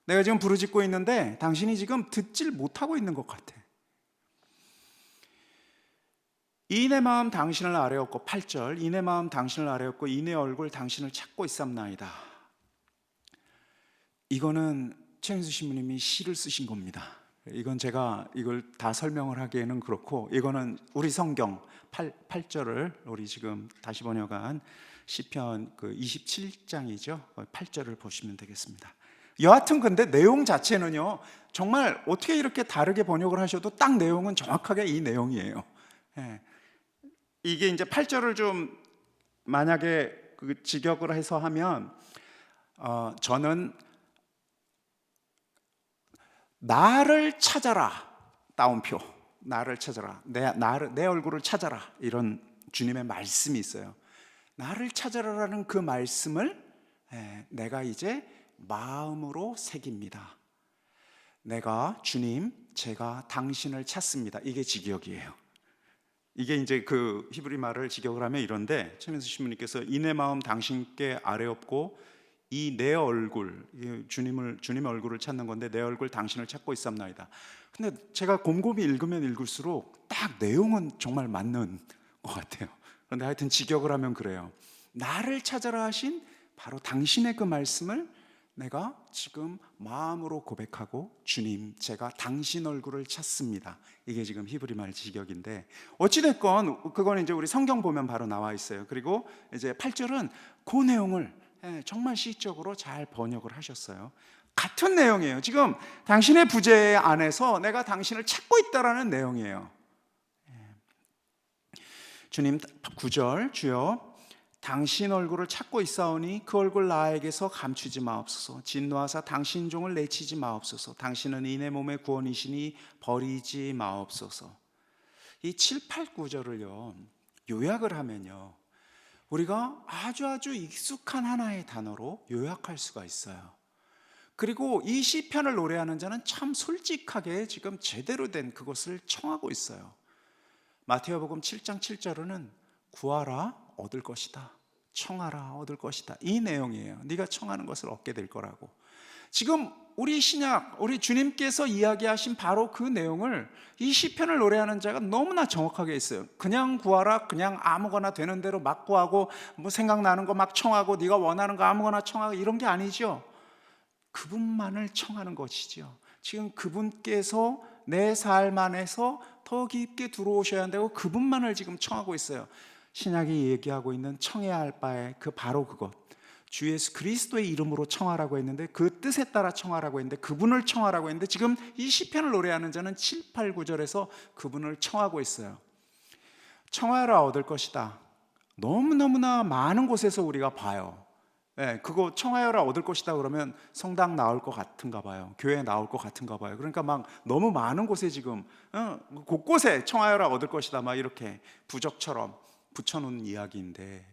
내가 지금 부르짖고 있는데 당신이 지금 듣질 못하고 있는 것 같아. 이 내 마음 당신을 아뢰었고, 8절, 이 내 마음 당신을 아뢰었고 이 내 얼굴 당신을 찾고 있삼나이다. 이거는 최인수 신부님이 시를 쓰신 겁니다. 이건 제가 이걸 다 설명을 하기에는 그렇고, 이거는 우리 성경 8절을 우리 지금 다시 번역한 시편 그 27장이죠 8절을 보시면 되겠습니다. 여하튼 근데 내용 자체는요 정말 어떻게 이렇게 다르게 번역을 하셔도 딱 내용은 정확하게 이 내용이에요. 예. 이게 이제 8절을 좀 만약에 그 직역을 해서 하면 저는 나를 찾아라, 따옴표, 나를 찾아라, 내 얼굴을 찾아라, 이런 주님의 말씀이 있어요. 나를 찾아라라는 그 말씀을 내가 이제 마음으로 새깁니다. 내가 주님, 제가 당신을 찾습니다. 이게 직역이에요. 이게 이제 그 히브리 말을 직역을 하면 이런데, 최민수 신부님께서 이 내 마음 당신께 아뢰옵고 이 내 얼굴, 주님의 얼굴을 찾는 건데 내 얼굴 당신을 찾고 있삼나이다. 근데 제가 곰곰이 읽으면 읽을수록 딱 내용은 정말 맞는 것 같아요. 그런데 하여튼 직역을 하면 그래요. 나를 찾아라 하신 바로 당신의 그 말씀을 내가 지금 마음으로 고백하고, 주님, 제가 당신 얼굴을 찾습니다. 이게 지금 히브리 말 직역인데, 어찌됐건 그건 이제 우리 성경 보면 바로 나와 있어요. 그리고 이제 8절은 그 내용을 정말 시적으로 잘 번역을 하셨어요. 같은 내용이에요. 지금 당신의 부재 안에서 내가 당신을 찾고 있다라는 내용이에요. 주님, 9절, 주여 당신 얼굴을 찾고 있사오니 그 얼굴 나에게서 감추지 마옵소서. 진노하사 당신 종을 내치지 마옵소서. 당신은 이 내 몸의 구원이시니 버리지 마옵소서. 이 7, 8, 9절을요 요약을 하면요 우리가 아주 익숙한 하나의 단어로 요약할 수가 있어요. 그리고 이 시편을 노래하는 자는 참 솔직하게 지금 제대로 된 그것을 청하고 있어요. 마태복음 7장 7절은 구하라 얻을 것이다, 청하라 얻을 것이다, 이 내용이에요. 네가 청하는 것을 얻게 될 거라고. 지금 우리 신약, 우리 주님께서 이야기하신 바로 그 내용을 이 시편을 노래하는 자가 너무나 정확하게 했어요. 그냥 구하라, 그냥 아무거나 되는 대로 막 구하고 뭐 생각나는 거 막 청하고 네가 원하는 거 아무거나 청하고 이런 게 아니죠. 그분만을 청하는 것이죠. 지금 그분께서 내 삶 안에서 더 깊게 들어오셔야 한다고 그분만을 지금 청하고 있어요. 신약이 얘기하고 있는 청해야 할 바에 그 바로 그것, 주 예수 그리스도의 이름으로 청하라고 했는데, 그 뜻에 따라 청하라고 했는데, 그분을 청하라고 했는데, 지금 이 시편을 노래하는 자는 7, 8, 9절에서 그분을 청하고 있어요. 청하라 얻을 것이다. 너무너무나 많은 곳에서 우리가 봐요. 그거 청하여라 얻을 것이다 그러면 성당 나올 것 같은가 봐요. 교회 나올 것 같은가 봐요. 그러니까 막 너무 많은 곳에 지금 곳곳에 청하여라 얻을 것이다 막 이렇게 부적처럼 붙여놓은 이야기인데,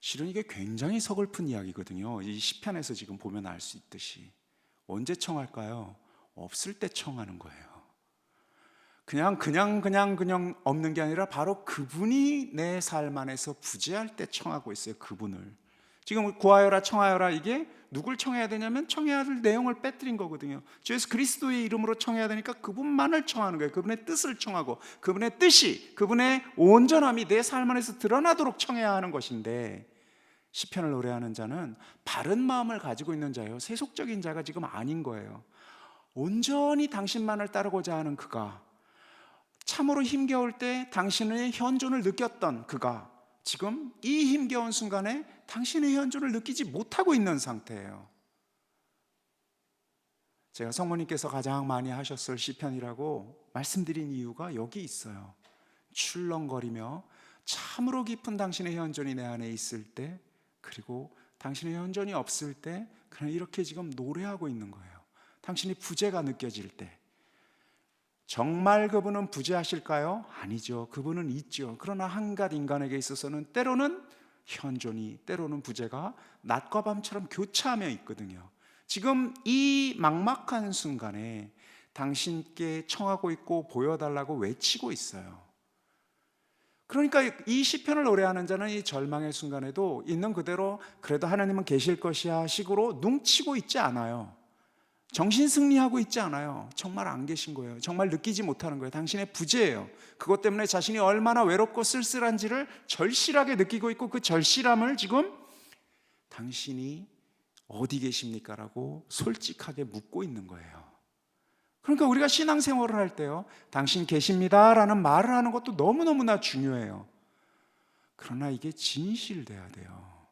실은 이게 굉장히 서글픈 이야기거든요. 이 시편에서 지금 보면 알 수 있듯이 언제 청할까요? 없을 때 청하는 거예요. 그냥 없는 게 아니라 바로 그분이 내 삶 안에서 부재할 때 청하고 있어요. 그분을 지금 구하여라 청하여라, 이게 누굴 청해야 되냐면 청해야 할 내용을 빼뜨린 거거든요. 주 예수 그리스도의 이름으로 청해야 되니까 그분만을 청하는 거예요. 그분의 뜻을 청하고, 그분의 뜻이, 그분의 온전함이 내 삶 안에서 드러나도록 청해야 하는 것인데, 시편을 노래하는 자는 바른 마음을 가지고 있는 자예요. 세속적인 자가 지금 아닌 거예요. 온전히 당신만을 따르고자 하는 그가, 참으로 힘겨울 때 당신의 현존을 느꼈던 그가 지금 이 힘겨운 순간에 당신의 현존을 느끼지 못하고 있는 상태예요. 제가 성모님께서 가장 많이 하셨을 시편이라고 말씀드린 이유가 여기 있어요. 출렁거리며 참으로 깊은 당신의 현존이 내 안에 있을 때, 그리고 당신의 현존이 없을 때 그냥 이렇게 지금 노래하고 있는 거예요. 당신이 부재가 느껴질 때. 정말 그분은 부재하실까요? 아니죠. 그분은 있죠. 그러나 한갓 인간에게 있어서는 때로는 현존이, 때로는 부재가 낮과 밤처럼 교차하며 있거든요. 지금 이 막막한 순간에 당신께 청하고 있고 보여달라고 외치고 있어요. 그러니까 이 시편을 노래하는 자는 이 절망의 순간에도 있는 그대로 그래도 하나님은 계실 것이야 식으로 눈치고 있지 않아요. 정신 승리하고 있지 않아요. 정말 안 계신 거예요. 정말 느끼지 못하는 거예요. 당신의 부재예요. 그것 때문에 자신이 얼마나 외롭고 쓸쓸한지를 절실하게 느끼고 있고, 그 절실함을 지금 당신이 어디 계십니까? 라고 솔직하게 묻고 있는 거예요. 그러니까 우리가 신앙생활을 할 때요, 당신 계십니다 라는 말을 하는 것도 너무너무나 중요해요. 그러나 이게 진실돼야 돼요.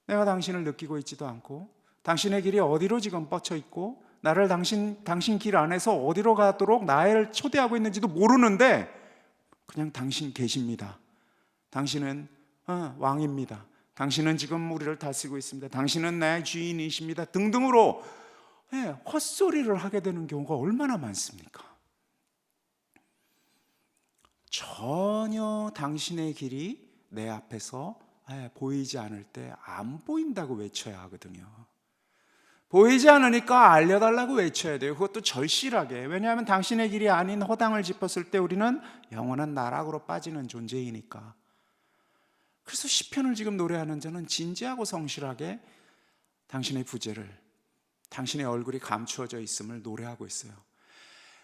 내가 당신을 느끼고 있지도 않고, 당신의 길이 어디로 지금 뻗쳐 있고, 나를 당신 길 안에서 어디로 가도록 나를 초대하고 있는지도 모르는데 그냥 당신 계십니다. 당신은 왕입니다. 당신은 지금 우리를 다스리고 있습니다. 당신은 나의 주인이십니다. 등등으로 헛소리를 하게 되는 경우가 얼마나 많습니까? 전혀 당신의 길이 내 앞에서 보이지 않을 때 안 보인다고 외쳐야 하거든요. 보이지 않으니까 알려달라고 외쳐야 돼요. 그것도 절실하게. 왜냐하면 당신의 길이 아닌 허당을 짚었을 때 우리는 영원한 나락으로 빠지는 존재이니까. 그래서 시편을 지금 노래하는 자는 진지하고 성실하게 당신의 부재를, 당신의 얼굴이 감추어져 있음을 노래하고 있어요.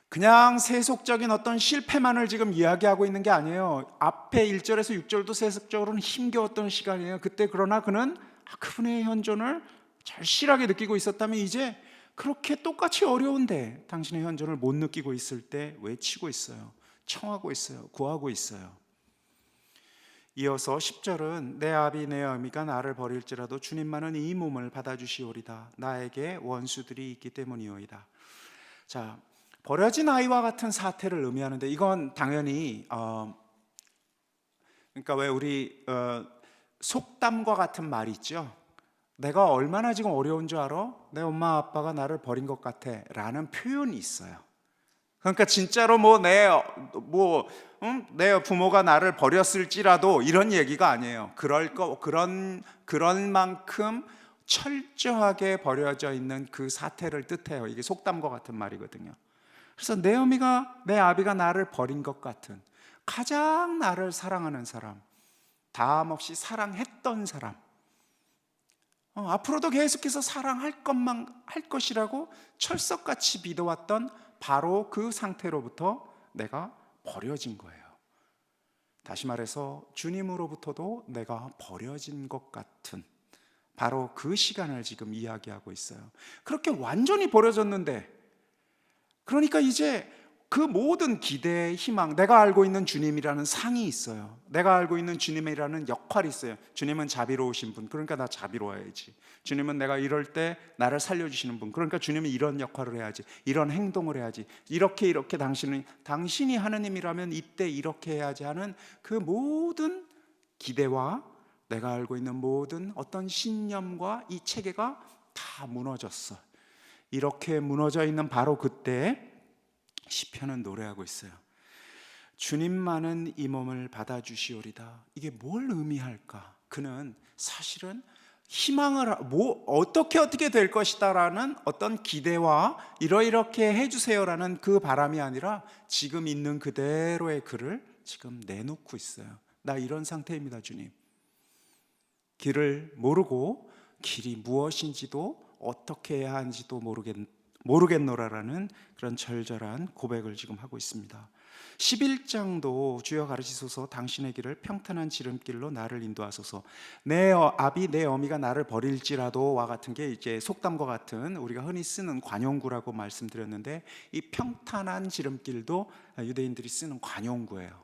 그냥 세속적인 어떤 실패만을 지금 이야기하고 있는 게 아니에요. 앞에 1절에서 6절도 세속적으로는 힘겨웠던 시간이에요. 그때 그러나 그는 그분의 현존을 절실하게 느끼고 있었다면, 이제 그렇게 똑같이 어려운데 당신의 현존을 못 느끼고 있을 때 외치고 있어요. 청하고 있어요. 구하고 있어요. 이어서 10절은 내 아비 내 어미가 나를 버릴지라도 주님만은 이 몸을 받아주시오리다. 나에게 원수들이 있기 때문이오이다. 자, 버려진 아이와 같은 사태를 의미하는데, 이건 당연히 그러니까 왜 우리 속담과 같은 말이 있죠. 내가 얼마나 지금 어려운 줄 알아? 내 엄마 아빠가 나를 버린 것 같아 라는 표현이 있어요. 그러니까 진짜로 내 부모가 나를 버렸을지라도 이런 얘기가 아니에요. 그런 만큼 철저하게 버려져 있는 그 사태를 뜻해요. 이게 속담과 같은 말이거든요. 그래서 내 아비가 나를 버린 것 같은, 가장 나를 사랑하는 사람, 다함 없이 사랑했던 사람, 앞으로도 계속해서 사랑할 것이라고 철석같이 믿어왔던 바로 그 상태로부터 내가 버려진 거예요. 다시 말해서 주님으로부터도 내가 버려진 것 같은 바로 그 시간을 지금 이야기하고 있어요. 그렇게 완전히 버려졌는데, 그러니까 이제 그 모든 기대, 희망, 내가 알고 있는 주님이라는 상이 있어요. 내가 알고 있는 주님이라는 역할이 있어요. 주님은 자비로우신 분, 그러니까 나 자비로워야지. 주님은 내가 이럴 때 나를 살려주시는 분, 그러니까 주님은 이런 역할을 해야지, 이런 행동을 해야지, 이렇게 당신이 하느님이라면 이때 이렇게 해야지 하는 그 모든 기대와 내가 알고 있는 모든 어떤 신념과 이 체계가 다 무너졌어. 이렇게 무너져 있는 바로 그때 시편은 노래하고 있어요. 주님만은 이 몸을 받아주시오리다. 이게 뭘 의미할까? 그는 사실은 희망을 어떻게 될 것이다라는 어떤 기대와 이렇게 해주세요라는 그 바람이 아니라 지금 있는 그대로의 그를 지금 내놓고 있어요. 나 이런 상태입니다, 주님. 길을 모르고 길이 무엇인지도 어떻게 해야 하는지도 모르겠노라라는 그런 절절한 고백을 지금 하고 있습니다. 11장도 주여 가르치소서 당신의 길을 평탄한 지름길로 나를 인도하소서. 내 아비 내 어미가 나를 버릴지라도와 같은 게 이제 속담과 같은 우리가 흔히 쓰는 관용구라고 말씀드렸는데, 이 평탄한 지름길도 유대인들이 쓰는 관용구예요.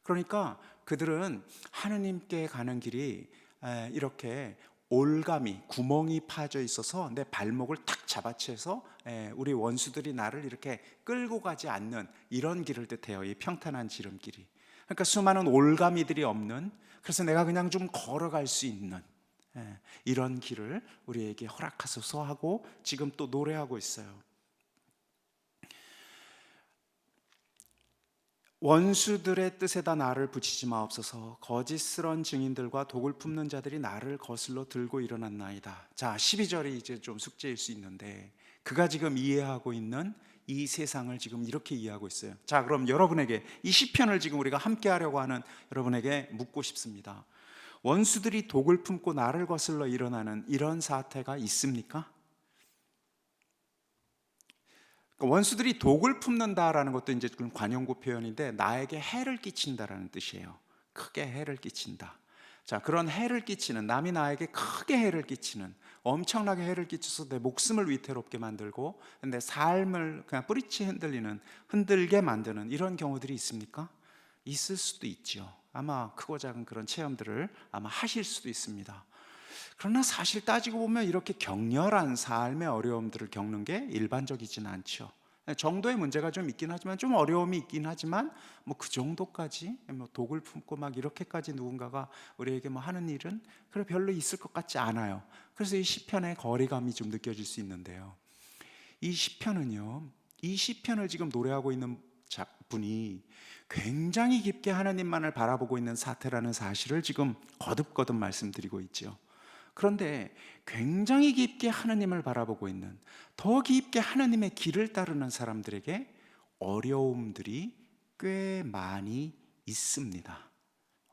그러니까 그들은 하느님께 가는 길이 이렇게 올가미, 구멍이 파져 있어서 내 발목을 탁 잡아채서 우리 원수들이 나를 이렇게 끌고 가지 않는 이런 길을 뜻해요. 이 평탄한 지름길이. 그러니까 수많은 올가미들이 없는, 그래서 내가 그냥 좀 걸어갈 수 있는 이런 길을 우리에게 허락하소서 하고 지금 또 노래하고 있어요. 원수들의 뜻에다 나를 붙이지 마옵소서. 거짓스런 증인들과 독을 품는 자들이 나를 거슬러 들고 일어났나이다. 자, 12절이 이제 좀 숙제일 수 있는데, 그가 지금 이해하고 있는 이 세상을 지금 이렇게 이해하고 있어요. 자, 그럼 여러분에게 이 시편을 지금 우리가 함께 하려고 하는 여러분에게 묻고 싶습니다. 원수들이 독을 품고 나를 거슬러 일어나는 이런 사태가 있습니까? 원수들이 독을 품는다라는 것도 이제 관용구 표현인데, 나에게 해를 끼친다라는 뜻이에요. 크게 해를 끼친다. 자, 그런 해를 끼치는, 남이 나에게 크게 해를 끼치는, 엄청나게 해를 끼쳐서 내 목숨을 위태롭게 만들고 내 삶을 그냥 뿌리치 흔들게 만드는 이런 경우들이 있습니까? 있을 수도 있죠. 아마 크고 작은 그런 체험들을 아마 하실 수도 있습니다. 그러나 사실 따지고 보면 이렇게 격렬한 삶의 어려움들을 겪는 게 일반적이지는 않죠. 정도의 문제가 좀 있긴 하지만, 좀 어려움이 있긴 하지만 뭐 그 정도까지 뭐 독을 품고 막 이렇게까지 누군가가 우리에게 뭐 하는 일은 그래 별로 있을 것 같지 않아요. 그래서 이 시편의 거리감이 좀 느껴질 수 있는데요. 이 시편은요, 이 시편을 지금 노래하고 있는 분이 굉장히 깊게 하나님만을 바라보고 있는 사태라는 사실을 지금 거듭거듭 말씀드리고 있죠. 그런데 굉장히 깊게 하나님을 바라보고 있는, 더 깊게 하나님의 길을 따르는 사람들에게 어려움들이 꽤 많이 있습니다.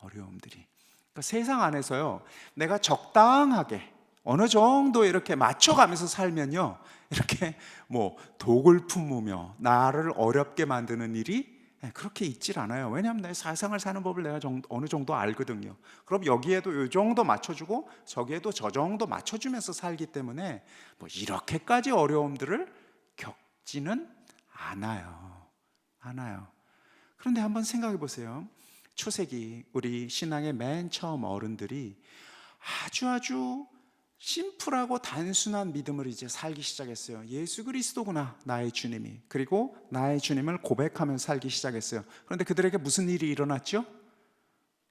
어려움들이. 그러니까 세상 안에서요, 내가 적당하게 어느 정도 이렇게 맞춰가면서 살면요, 이렇게 뭐 독을 품으며 나를 어렵게 만드는 일이 그렇게 있질 않아요. 왜냐하면 내 세상을 사는 법을 내가 어느 정도 알거든요. 그럼 여기에도 이 정도 맞춰주고 저기에도 저 정도 맞춰주면서 살기 때문에 뭐 이렇게까지 어려움들을 겪지는 않아요. 그런데 한번 생각해 보세요. 초세기 우리 신앙의 맨 처음 어른들이 아주 심플하고 단순한 믿음을 이제 살기 시작했어요. 예수 그리스도구나, 나의 주님이. 그리고 나의 주님을 고백하면서 살기 시작했어요. 그런데 그들에게 무슨 일이 일어났죠?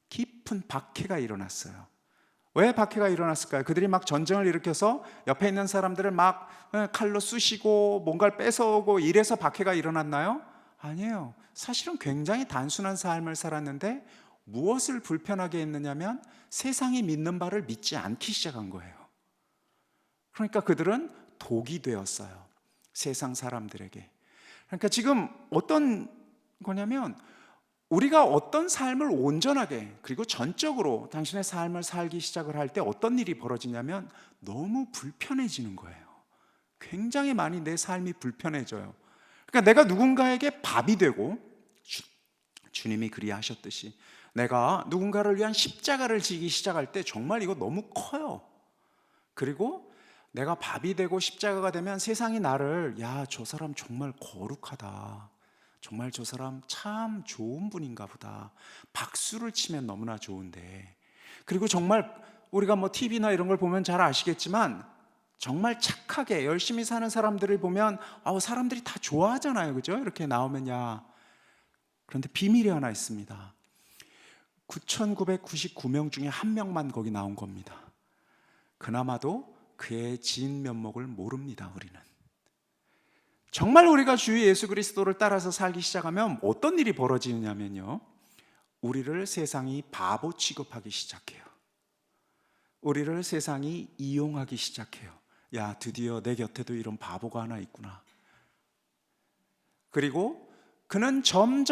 깊은 박해가 일어났어요. 왜 박해가 일어났을까요? 그들이 막 전쟁을 일으켜서 옆에 있는 사람들을 막 칼로 쑤시고 뭔가를 뺏어오고 이래서 박해가 일어났나요? 아니에요. 사실은 굉장히 단순한 삶을 살았는데 무엇을 불편하게 했느냐면 세상이 믿는 바를 믿지 않기 시작한 거예요. 그러니까 그들은 독이 되었어요. 세상 사람들에게. 그러니까 지금 어떤 거냐면, 우리가 어떤 삶을 온전하게 그리고 전적으로 당신의 삶을 살기 시작을 할 때 어떤 일이 벌어지냐면 너무 불편해지는 거예요. 굉장히 많이 내 삶이 불편해져요. 그러니까 내가 누군가에게 밥이 되고, 주님이 그리하셨듯이 내가 누군가를 위한 십자가를 지기 시작할 때 정말 이거 너무 커요. 그리고 내가 밥이 되고 십자가가 되면 세상이 나를, 야, 저 사람 정말 거룩하다, 정말 저 사람 참 좋은 분인가 보다, 박수를 치면 너무나 좋은데, 그리고 정말 우리가 뭐 TV나 이런 걸 보면 잘 아시겠지만 정말 착하게 열심히 사는 사람들을 보면 사람들이 다 좋아하잖아요. 그죠? 이렇게 나오면. 야, 그런데 비밀이 하나 있습니다. 9,999명 중에 한 명만 거기 나온 겁니다. 그나마도 그의 진 면목을 모릅니다. 우리는 정말 우리가 주 예수 그리스도를 따라서 살기 시작하면 어떤 일이 벌어지느냐면요, 우리를 세상이 바보 취급하기 시작해요. 우리를 세상이 이용하기 시작해요. 야, 드디어 내 곁에도 이런 바보가 하나 있구나. 그리고 그는 점점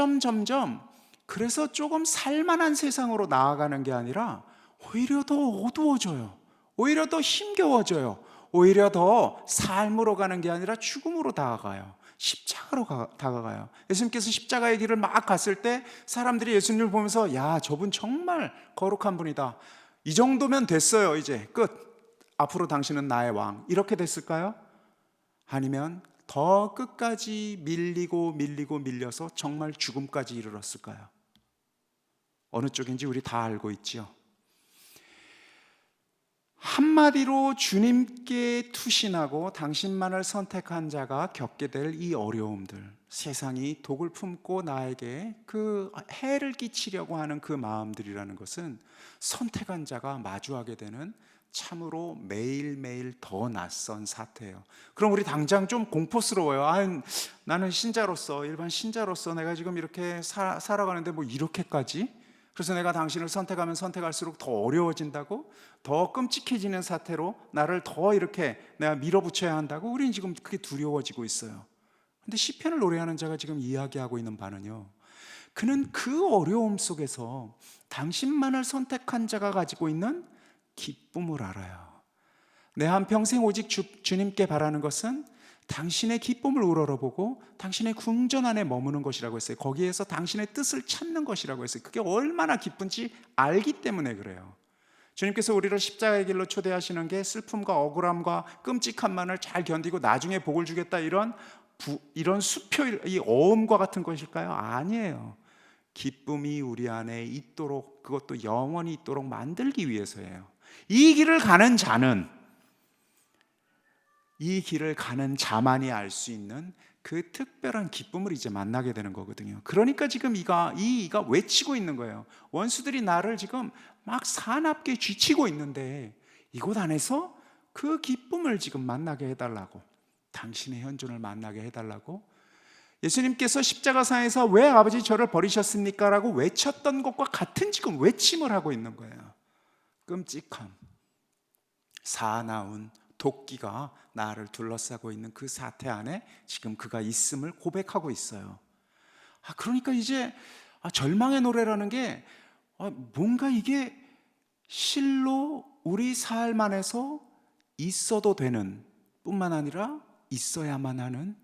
그래서 조금 살만한 세상으로 나아가는 게 아니라 오히려 더 어두워져요. 오히려 더 힘겨워져요. 오히려 더 삶으로 가는 게 아니라 죽음으로 다가가요. 십자가로 다가가요. 예수님께서 십자가의 길을 막 갔을 때 사람들이 예수님을 보면서, 야, 저분 정말 거룩한 분이다, 이 정도면 됐어요, 이제 끝, 앞으로 당신은 나의 왕, 이렇게 됐을까요? 아니면 더 끝까지 밀려서 정말 죽음까지 이르렀을까요? 어느 쪽인지 우리 다 알고 있죠. 한마디로 주님께 투신하고 당신만을 선택한 자가 겪게 될 이 어려움들, 세상이 독을 품고 나에게 그 해를 끼치려고 하는 그 마음들이라는 것은 선택한 자가 마주하게 되는 참으로 매일매일 더 낯선 사태예요. 그럼 우리 당장 좀 공포스러워요. 나는 신자로서, 일반 신자로서 내가 지금 이렇게 살아가는데 뭐 이렇게까지? 그래서 내가 당신을 선택하면 선택할수록 더 어려워진다고? 더 끔찍해지는 사태로 나를 더 이렇게 내가 밀어붙여야 한다고? 우리는 지금 그게 두려워지고 있어요. 근데 시편을 노래하는 자가 지금 이야기하고 있는 바는요, 그는 그 어려움 속에서 당신만을 선택한 자가 가지고 있는 기쁨을 알아요. 내 한평생 오직 주님께 바라는 것은 당신의 기쁨을 우러러보고 당신의 궁전 안에 머무는 것이라고 했어요. 거기에서 당신의 뜻을 찾는 것이라고 했어요. 그게 얼마나 기쁜지 알기 때문에 그래요. 주님께서 우리를 십자가의 길로 초대하시는 게 슬픔과 억울함과 끔찍함만을 잘 견디고 나중에 복을 주겠다 이런 수표, 이 어음과 같은 것일까요? 아니에요. 기쁨이 우리 안에 있도록, 그것도 영원히 있도록 만들기 위해서예요. 이 길을 가는 자만이 알 수 있는 그 특별한 기쁨을 이제 만나게 되는 거거든요. 그러니까 지금 이가 외치고 있는 거예요. 원수들이 나를 지금 막 사납게 쥐치고 있는데 이곳 안에서 그 기쁨을 지금 만나게 해달라고, 당신의 현존을 만나게 해달라고, 예수님께서 십자가상에서 왜 아버지 저를 버리셨습니까? 라고 외쳤던 것과 같은 지금 외침을 하고 있는 거예요. 끔찍함, 사나운 도끼가 나를 둘러싸고 있는 그 사태 안에 지금 그가 있음을 고백하고 있어요. 그러니까 이제 절망의 노래라는 게 뭔가 이게 실로 우리 삶 안에서 있어도 되는 뿐만 아니라 있어야만 하는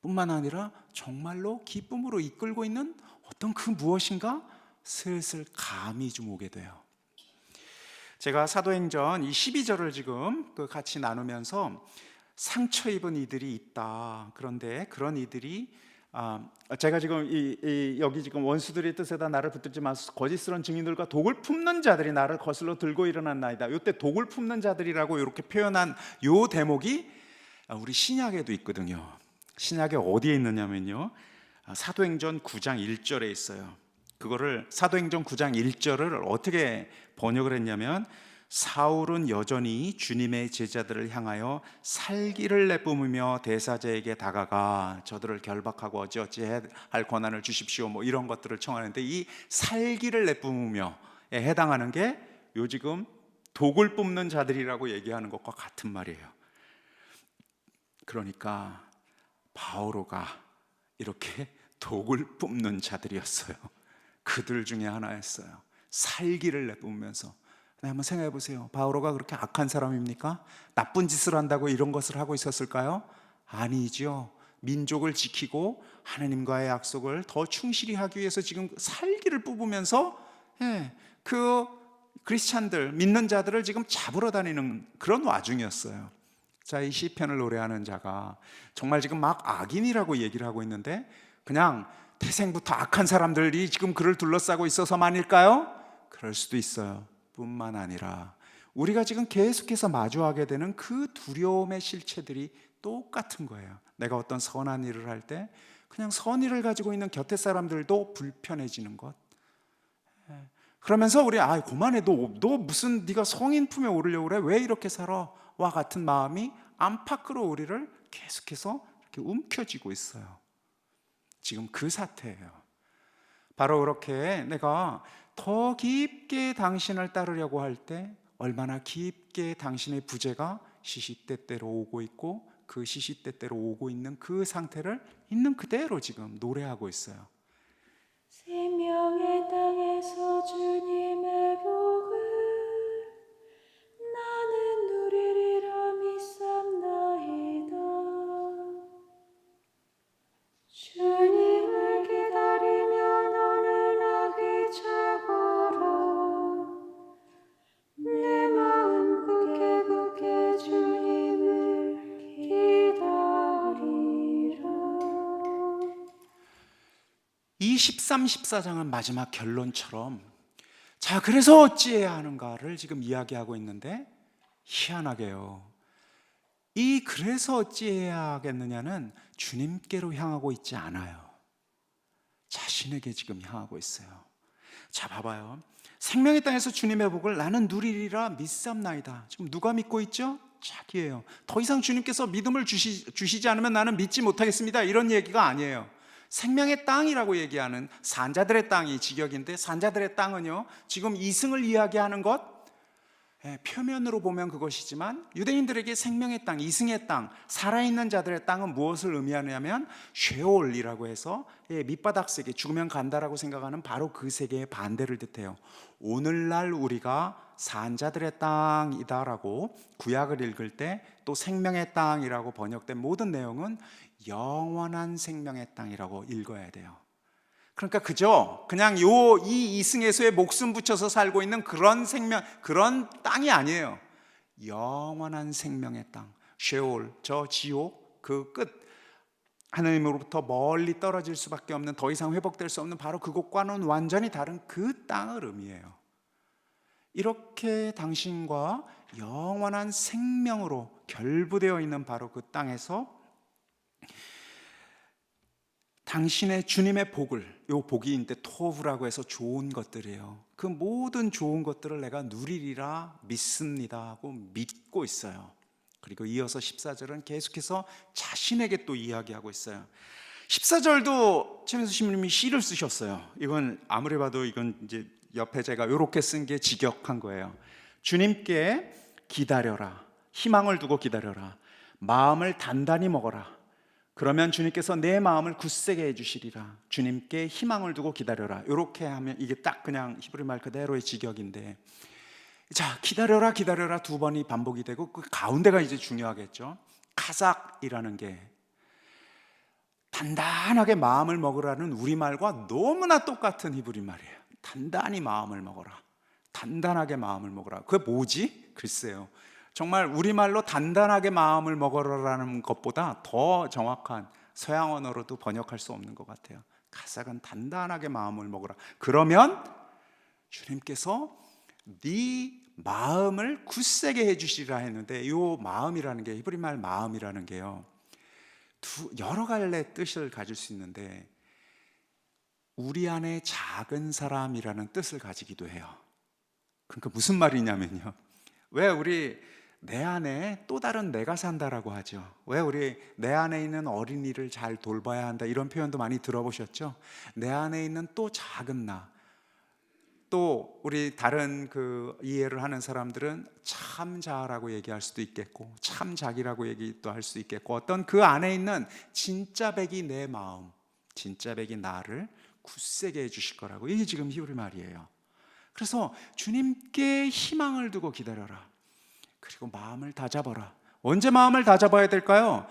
뿐만 아니라 정말로 기쁨으로 이끌고 있는 어떤 그 무엇인가 슬슬 감이 좀 오게 돼요. 제가 사도행전 이 12절을 지금 같이 나누면서 상처 입은 이들이 있다. 그런데 그런 이들이 제가 지금 여기 지금 원수들의 뜻에다 나를 붙들지 마소서, 거짓스러운 증인들과 독을 품는 자들이 나를 거슬러 들고 일어났나이다. 이때 독을 품는 자들이라고 이렇게 표현한 요 대목이 우리 신약에도 있거든요. 신약에 어디에 있느냐면요, 사도행전 9장 1절에 있어요. 그거를 사도행전 9장 1절을 어떻게 번역을 했냐면, 사울은 여전히 주님의 제자들을 향하여 살기를 내뿜으며 대사자에게 다가가 저들을 결박하고 어찌어찌 할 권한을 주십시오, 뭐 이런 것들을 청하는데, 이 살기를 내뿜으며에 해당하는 게 요 지금 독을 뿜는 자들이라고 얘기하는 것과 같은 말이에요. 그러니까 바오로가 이렇게 독을 뿜는 자들이었어요. 그들 중에 하나였어요. 살기를 내뿜으면서. 한번 생각해 보세요. 바오로가 그렇게 악한 사람입니까? 나쁜 짓을 한다고 이런 것을 하고 있었을까요? 아니죠. 민족을 지키고 하나님과의 약속을 더 충실히 하기 위해서 지금 살기를 뿜으면서 그 크리스찬들, 믿는 자들을 지금 잡으러 다니는 그런 와중이었어요. 자, 이 시편을 노래하는 자가 정말 지금 막 악인이라고 얘기를 하고 있는데, 그냥 태생부터 악한 사람들이 지금 그를 둘러싸고 있어서만일까요? 그럴 수도 있어요. 뿐만 아니라 우리가 지금 계속해서 마주하게 되는 그 두려움의 실체들이 똑같은 거예요. 내가 어떤 선한 일을 할 때 그냥 선의를 가지고 있는 곁에 사람들도 불편해지는 것. 그러면서 우리 그만해, 너 무슨 네가 성인 품에 오르려고 그래? 왜 이렇게 살아? 와 같은 마음이 안팎으로 우리를 계속해서 이렇게 움켜쥐고 있어요. 지금 그 사태예요. 바로 그렇게 내가 더 깊게 당신을 따르려고 할 때 얼마나 깊게 당신의 부재가 시시때때로 오고 있고, 그 시시때때로 오고 있는 그 상태를 있는 그대로 지금 노래하고 있어요. 생명의 땅에서 주님의 복을 나는 누리리라 믿삼나이다. 주님을 기다리며 너는 악이 차거라. 내 마음 굳게 주님을 기다리라. 이 13, 14장은 마지막 결론처럼, 자, 그래서 어찌해야 하는가를 지금 이야기하고 있는데, 희한하게요. 그래서 어찌해야 하겠느냐는 주님께로 향하고 있지 않아요. 자신에게 지금 향하고 있어요. 자, 봐봐요. 생명의 땅에서 주님의 복을 나는 누리리라 믿삼나이다. 지금 누가 믿고 있죠? 자기예요. 더 이상 주님께서 믿음을 주시지 않으면 나는 믿지 못하겠습니다, 이런 얘기가 아니에요. 생명의 땅이라고 얘기하는 산자들의 땅이 직역인데, 산자들의 땅은요, 지금 이승을 이야기하는 것, 표면으로 보면 그것이지만 유대인들에게 생명의 땅, 이승의 땅, 살아있는 자들의 땅은 무엇을 의미하냐면 쉐올이라고 해서 밑바닥 세계, 죽으면 간다라고 생각하는 바로 그 세계의 반대를 뜻해요. 오늘날 우리가 산자들의 땅이다라고 구약을 읽을 때 또 생명의 땅이라고 번역된 모든 내용은 영원한 생명의 땅이라고 읽어야 돼요. 그러니까 그냥 이 이승에서의 목숨 붙여서 살고 있는 그런 그런 땅이 아니에요. 영원한 생명의 땅, 쉐올, 저 지옥 그 끝, 하나님으로부터 멀리 떨어질 수밖에 없는, 더 이상 회복될 수 없는 바로 그곳과는 완전히 다른 그 땅을 의미해요. 이렇게 당신과 영원한 생명으로 결부되어 있는 바로 그 땅에서 당신의 주님의 복을, 요 복이인데 토브라고 해서 좋은 것들이에요. 그 모든 좋은 것들을 내가 누리리라 믿습니다 하고 믿고 있어요. 그리고 이어서 14절은 계속해서 자신에게 또 이야기하고 있어요. 14절도 최민수 신부님이 시를 쓰셨어요. 이건 아무리 봐도 이건 이제 옆에 제가 이렇게 쓴 게 직역한 거예요. 주님께 기다려라, 희망을 두고 기다려라, 마음을 단단히 먹어라, 그러면 주님께서 내 마음을 굳세게 해주시리라. 주님께 희망을 두고 기다려라. 이렇게 하면 이게 딱 그냥 히브리 말 그대로의 직역인데, 자, 기다려라 기다려라 두 번이 반복이 되고 그 가운데가 이제 중요하겠죠. 카삭이라는 게 단단하게 마음을 먹으라는 우리말과 너무나 똑같은 히브리 말이에요. 단단히 마음을 먹어라, 단단하게 마음을 먹어라. 그게 뭐지? 글쎄요, 정말 우리말로 단단하게 마음을 먹어라라는 것보다 더 정확한 서양 언어로도 번역할 수 없는 것 같아요. 카삭은 단단하게 마음을 먹어라. 그러면 주님께서 네 마음을 굳세게 해주시리라 했는데, 이 마음이라는 게, 히브리 말 마음이라는 게요, 여러 갈래 뜻을 가질 수 있는데 우리 안에 작은 사람이라는 뜻을 가지기도 해요. 그러니까 무슨 말이냐면요, 왜 우리 내 안에 또 다른 내가 산다라고 하죠. 왜 우리 내 안에 있는 어린이를 잘 돌봐야 한다, 이런 표현도 많이 들어보셨죠? 내 안에 있는 또 작은 나, 또 우리 다른 그 이해를 하는 사람들은 참자라고 얘기할 수도 있겠고 참자기라고 얘기도 할 수 있겠고, 어떤 그 안에 있는 진짜 백이 내 마음, 진짜 백이 나를 굳세게 해주실 거라고, 이게 지금 히브리 말이에요. 그래서 주님께 희망을 두고 기다려라, 그리고 마음을 다잡아라. 언제 마음을 다잡아야 될까요?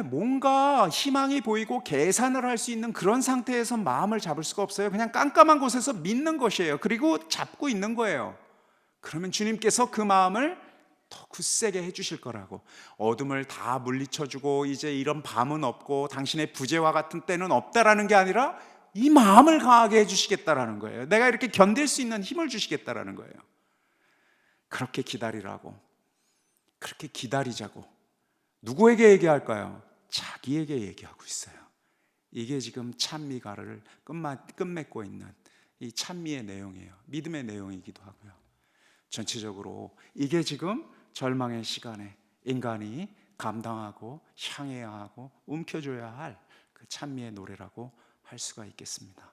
뭔가 희망이 보이고 계산을 할 수 있는 그런 상태에서 마음을 잡을 수가 없어요. 그냥 깜깜한 곳에서 믿는 것이에요. 그리고 잡고 있는 거예요. 그러면 주님께서 그 마음을 더 굳세게 해주실 거라고. 어둠을 다 물리쳐주고 이제 이런 밤은 없고 당신의 부재와 같은 때는 없다라는 게 아니라 이 마음을 강하게 해주시겠다라는 거예요. 내가 이렇게 견딜 수 있는 힘을 주시겠다라는 거예요. 그렇게 기다리라고, 그렇게 기다리자고. 누구에게 얘기할까요? 자기에게 얘기하고 있어요. 이게 지금 찬미가를 끝맺고 있는 이 찬미의 내용이에요. 믿음의 내용이기도 하고요. 전체적으로 이게 지금 절망의 시간에 인간이 감당하고 향해야 하고 움켜줘야 할 그 찬미의 노래라고 할 수가 있겠습니다.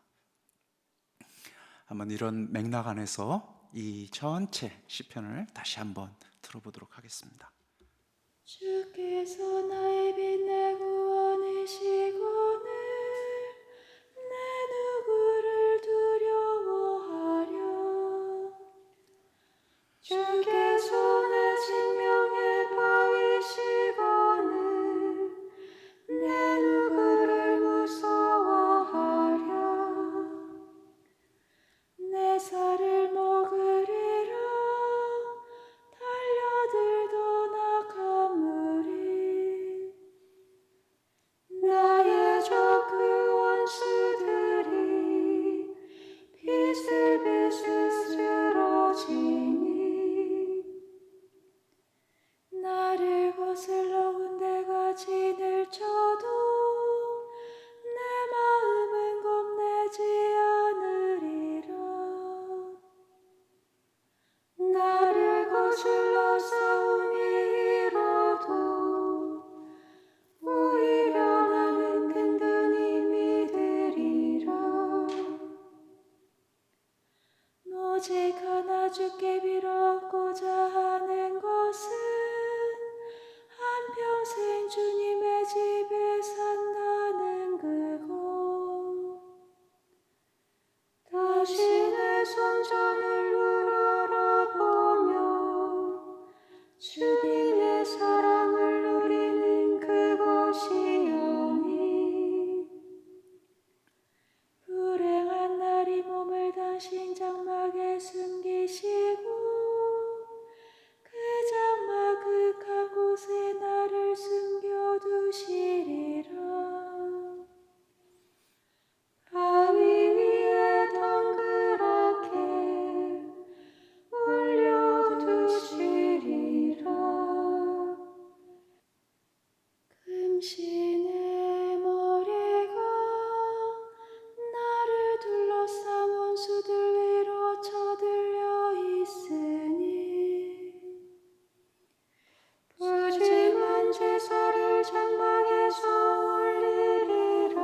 한번 이런 맥락 안에서 이 전체 시편을 다시 한번 들어보도록 하겠습니다. 주께서 나의 빛 내 구원이시거늘 내 누구를 두려워하랴. 주께서 내 생명의 바위시거늘 내 누구를 무서워하랴. 내 살을 먹으리라 달려들던 악한 무리 나의 주께 빌었고자 하는 것은 한평생 주님의 집에 산다는 그것. 다시내 성전을 우러러보며 주님의 사랑을 누리는 그것이오니 불행한 날이 몸을 당신 장막에 숨기시고 그 장막 극한 곳에 나를 숨겨두시리라. 바위 위에 덩그랗게 올려두시리라. 금시 내 머리가 나를 둘러싼 원수들 위로 쳐들려 있으니 부짐한 제사를 장막에서 올리리라.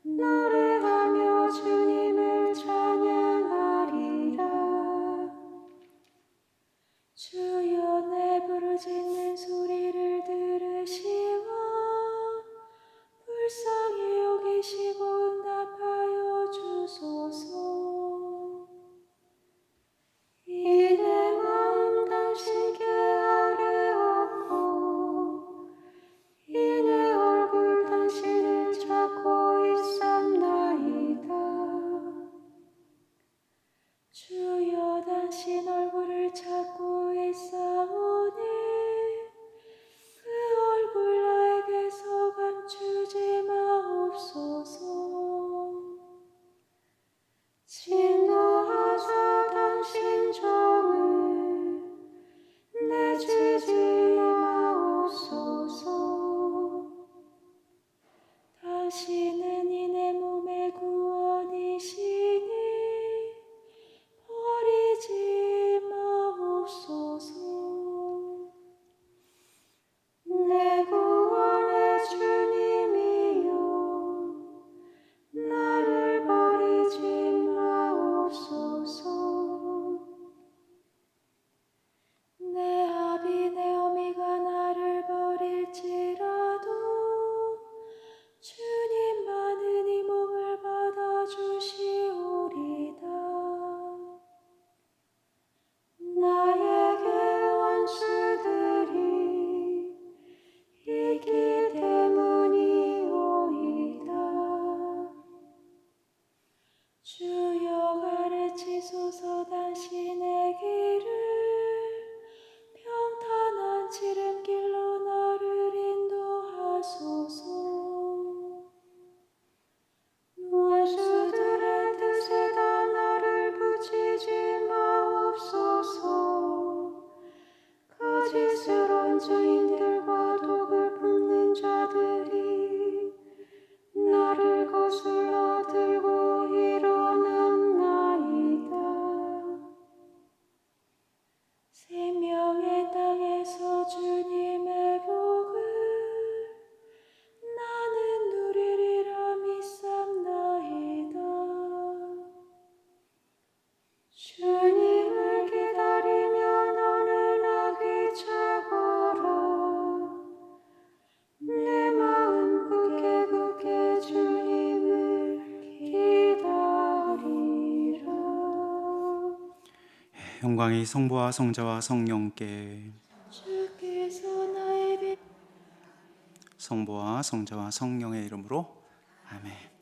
노래하며 주님을 찬양하리라. 주여 내 부르짖는 소리를 들으시고 불쌍히 여기시고 응답하여 주소서. 이 내 마음 당신께 아뢰었고 이 내 얼굴 당신을 찾고 있사옵나이다. 주여 당신 얼굴을 찾고 있사오니 그 얼굴 나에게서 감추지 마옵소서. 진노하사 당신 종을 내치지 마옵소서. 당신은 이 내 몸의 구원이시니 버리지 마옵소서. 내 구원의 주님이여 나를 버리지 마옵소서. 내 아비 내 어미가 나를 버릴지라도 주님만은 이 몸을 받아주시오리다. 나에게 원수들이 있기 때문이오이다. 주여 가르치소서 당신의 길을 평탄한 지름길로 나를 인도하소서. 원수들의 뜻에다 나를 붙이지 마옵소서. 거짓스러운 주인들과 독을 품는 자들이 나를 거슬러 들고 일어났나이다. 생명의 땅에서 주님의 복을 나는 누리리라 믿사옵나이다. 주님을 기다리며 너는 악이 차거라. 내 마음 굳게 주님을 기다리라. 영광이 성부와 성자와 성령께. 주께서 나의 성부와 성자와 성령의 이름으로 아멘.